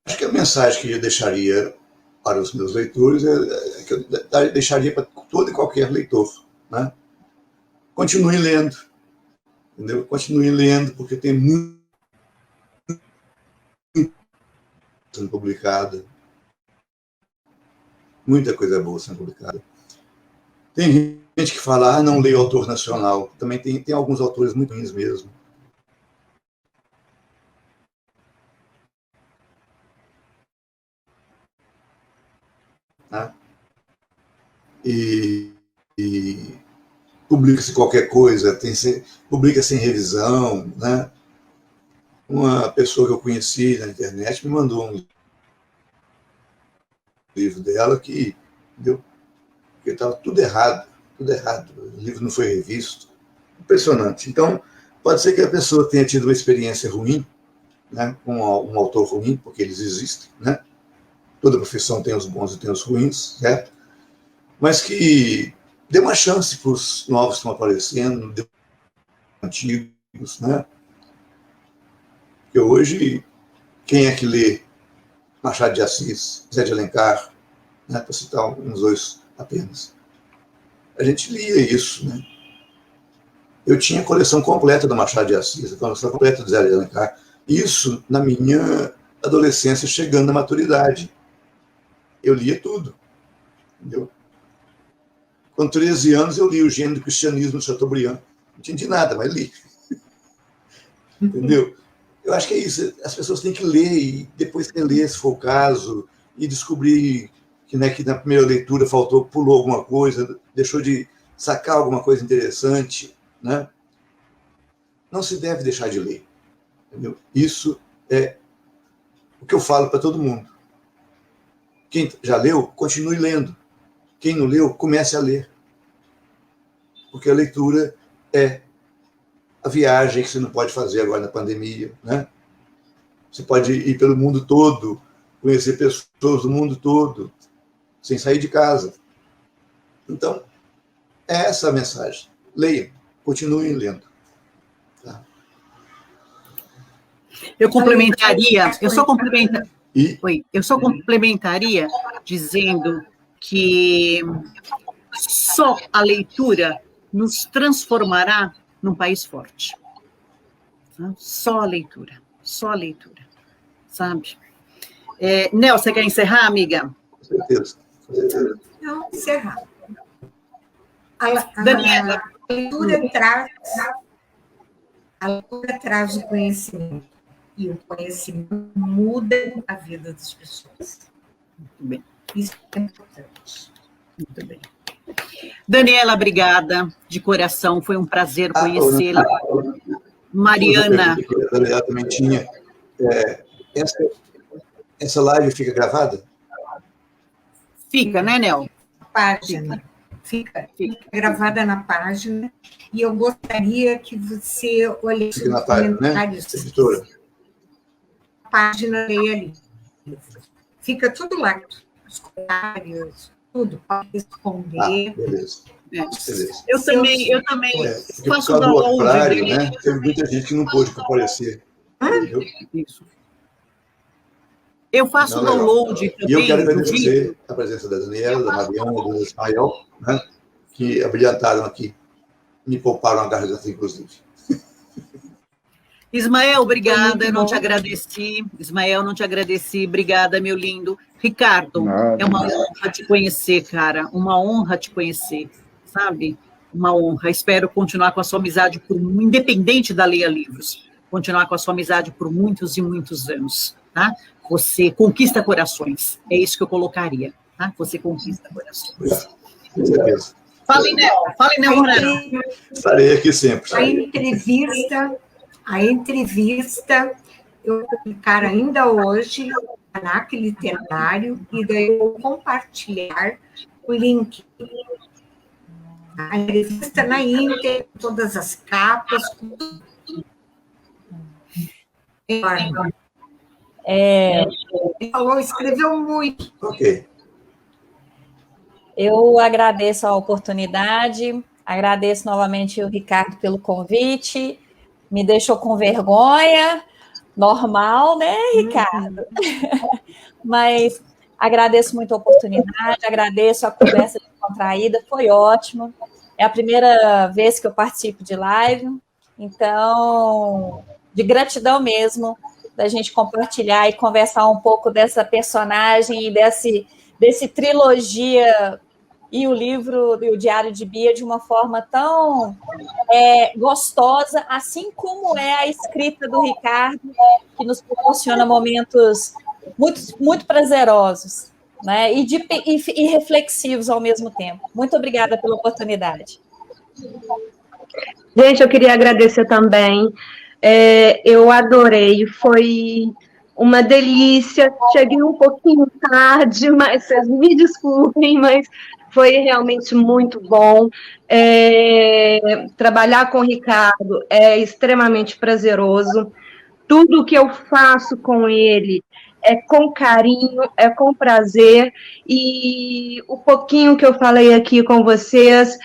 acho que a mensagem que eu deixaria para os meus leitores é que eu deixaria para todo e qualquer leitor, né? Continue lendo, entendeu? Continue lendo, porque tem muito sendo publicada, muita coisa boa sendo publicada. Tem gente que fala, não leio autor nacional. Também tem alguns autores muito ruins mesmo. Tá? E publica-se qualquer coisa, publica sem revisão, né? Uma pessoa que eu conheci na internet me mandou um livro dela que estava tudo errado, o livro não foi revisto, impressionante. Então, pode ser que a pessoa tenha tido uma experiência ruim, né, com um autor ruim, porque eles existem, né? Toda profissão tem os bons e tem os ruins, certo? Mas que dê uma chance para os novos que estão aparecendo, dê antigos, né? Porque hoje, quem é que lê Machado de Assis, Zé de Alencar, né, para citar uns dois apenas? A gente lia isso, né? Eu tinha a coleção completa do Machado de Assis, a coleção completa do Zé de Alencar. Isso na minha adolescência, chegando na maturidade. Eu lia tudo, entendeu? Com 13 anos, eu li o Gênero do Cristianismo de Chateaubriand. Não entendi nada, mas li. Entendeu? Eu acho que é isso. As pessoas têm que ler, e depois que ler, se for o caso, e descobrir que na primeira leitura pulou alguma coisa, deixou de sacar alguma coisa interessante, né? Não se deve deixar de ler. Entendeu? Isso é o que eu falo para todo mundo. Quem já leu, continue lendo. Quem não leu, comece a ler. Porque a leitura é a viagem que você não pode fazer agora na pandemia, né? Você pode ir pelo mundo todo, conhecer pessoas do mundo todo, sem sair de casa. Então, é essa a mensagem. Leiam, continuem lendo. Tá? Eu só complementaria dizendo que só a leitura nos transformará num país forte. Tá? Só a leitura, sabe? Nel, você quer encerrar, amiga? Com certeza. Não, encerrar. Daniela. A leitura traz o conhecimento. E o conhecimento muda a vida das pessoas. Muito bem. Isso é importante. Muito bem. Daniela, obrigada de coração, foi um prazer conhecê-la. Mariana. A Daniela também tinha. Essa live fica gravada? Fica, né, Nel? Página. Fica gravada na página. E eu gostaria que você olhasse Fica na página, né? Editora. A página leia ali. Fica tudo lá. Os comentários, tudo. Pode responder. Beleza. Beleza. Eu também faço o download. horário, né? Teve muita gente que não pôde comparecer. Isso. Eu faço download também. E eu quero agradecer a presença da Daniela, da Mariana, do Ismael, né, que abrilhantaram aqui, me pouparam a garganta, inclusive. Ismael, obrigada, eu não te agradeci. Ismael, não te agradeci. Obrigada, meu lindo. Ricardo, é uma honra te conhecer, cara. Uma honra te conhecer, sabe? Uma honra. Espero continuar com a sua amizade, independente da Leia Livros, continuar com a sua amizade por muitos e muitos anos, tá? Você conquista corações. É isso que eu colocaria, tá? Você conquista corações. Obrigado. Com certeza. Fale, Nel Moreno. Estarei aqui sempre. A entrevista eu vou publicar ainda hoje no Almanaque Literário e daí eu vou compartilhar o link. A entrevista na íntegra, todas as capas. Ele falou, escreveu muito. Ok. Eu agradeço a oportunidade, agradeço novamente o Ricardo pelo convite, me deixou com vergonha, normal, né, Ricardo? Mas agradeço muito a oportunidade, agradeço a conversa descontraída, foi ótimo. É a primeira vez que eu participo de live, então, de gratidão mesmo, da gente compartilhar e conversar um pouco dessa personagem e desse trilogia e o livro e o Diário de Bia de uma forma tão gostosa, assim como é a escrita do Ricardo, que nos proporciona momentos muito, muito prazerosos, né? E reflexivos ao mesmo tempo. Muito obrigada pela oportunidade. Gente, eu queria agradecer também. Eu adorei, foi uma delícia. Cheguei um pouquinho tarde, mas vocês me desculpem, mas foi realmente muito bom. Trabalhar com o Ricardo é extremamente prazeroso. Tudo que eu faço com ele é com carinho, é com prazer, e o pouquinho que eu falei aqui com vocês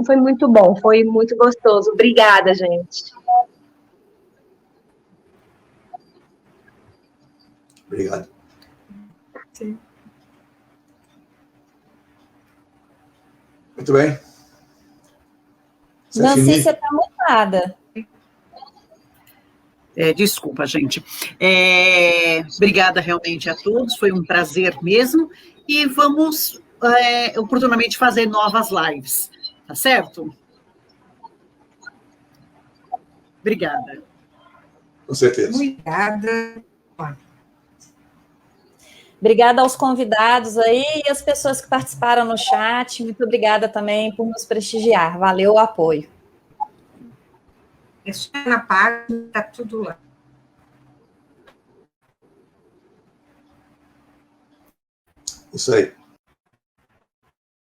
foi muito bom, foi muito gostoso. Obrigada, gente. Obrigado. Sim. Muito bem. Nancy, você está mutada. Desculpa, gente. Obrigada realmente a todos, foi um prazer mesmo. E vamos oportunamente fazer novas lives, tá certo? Obrigada. Com certeza. Obrigada. Obrigada aos convidados aí e às pessoas que participaram no chat. Muito obrigada também por nos prestigiar. Valeu o apoio. É só na página, está tudo lá. Isso aí.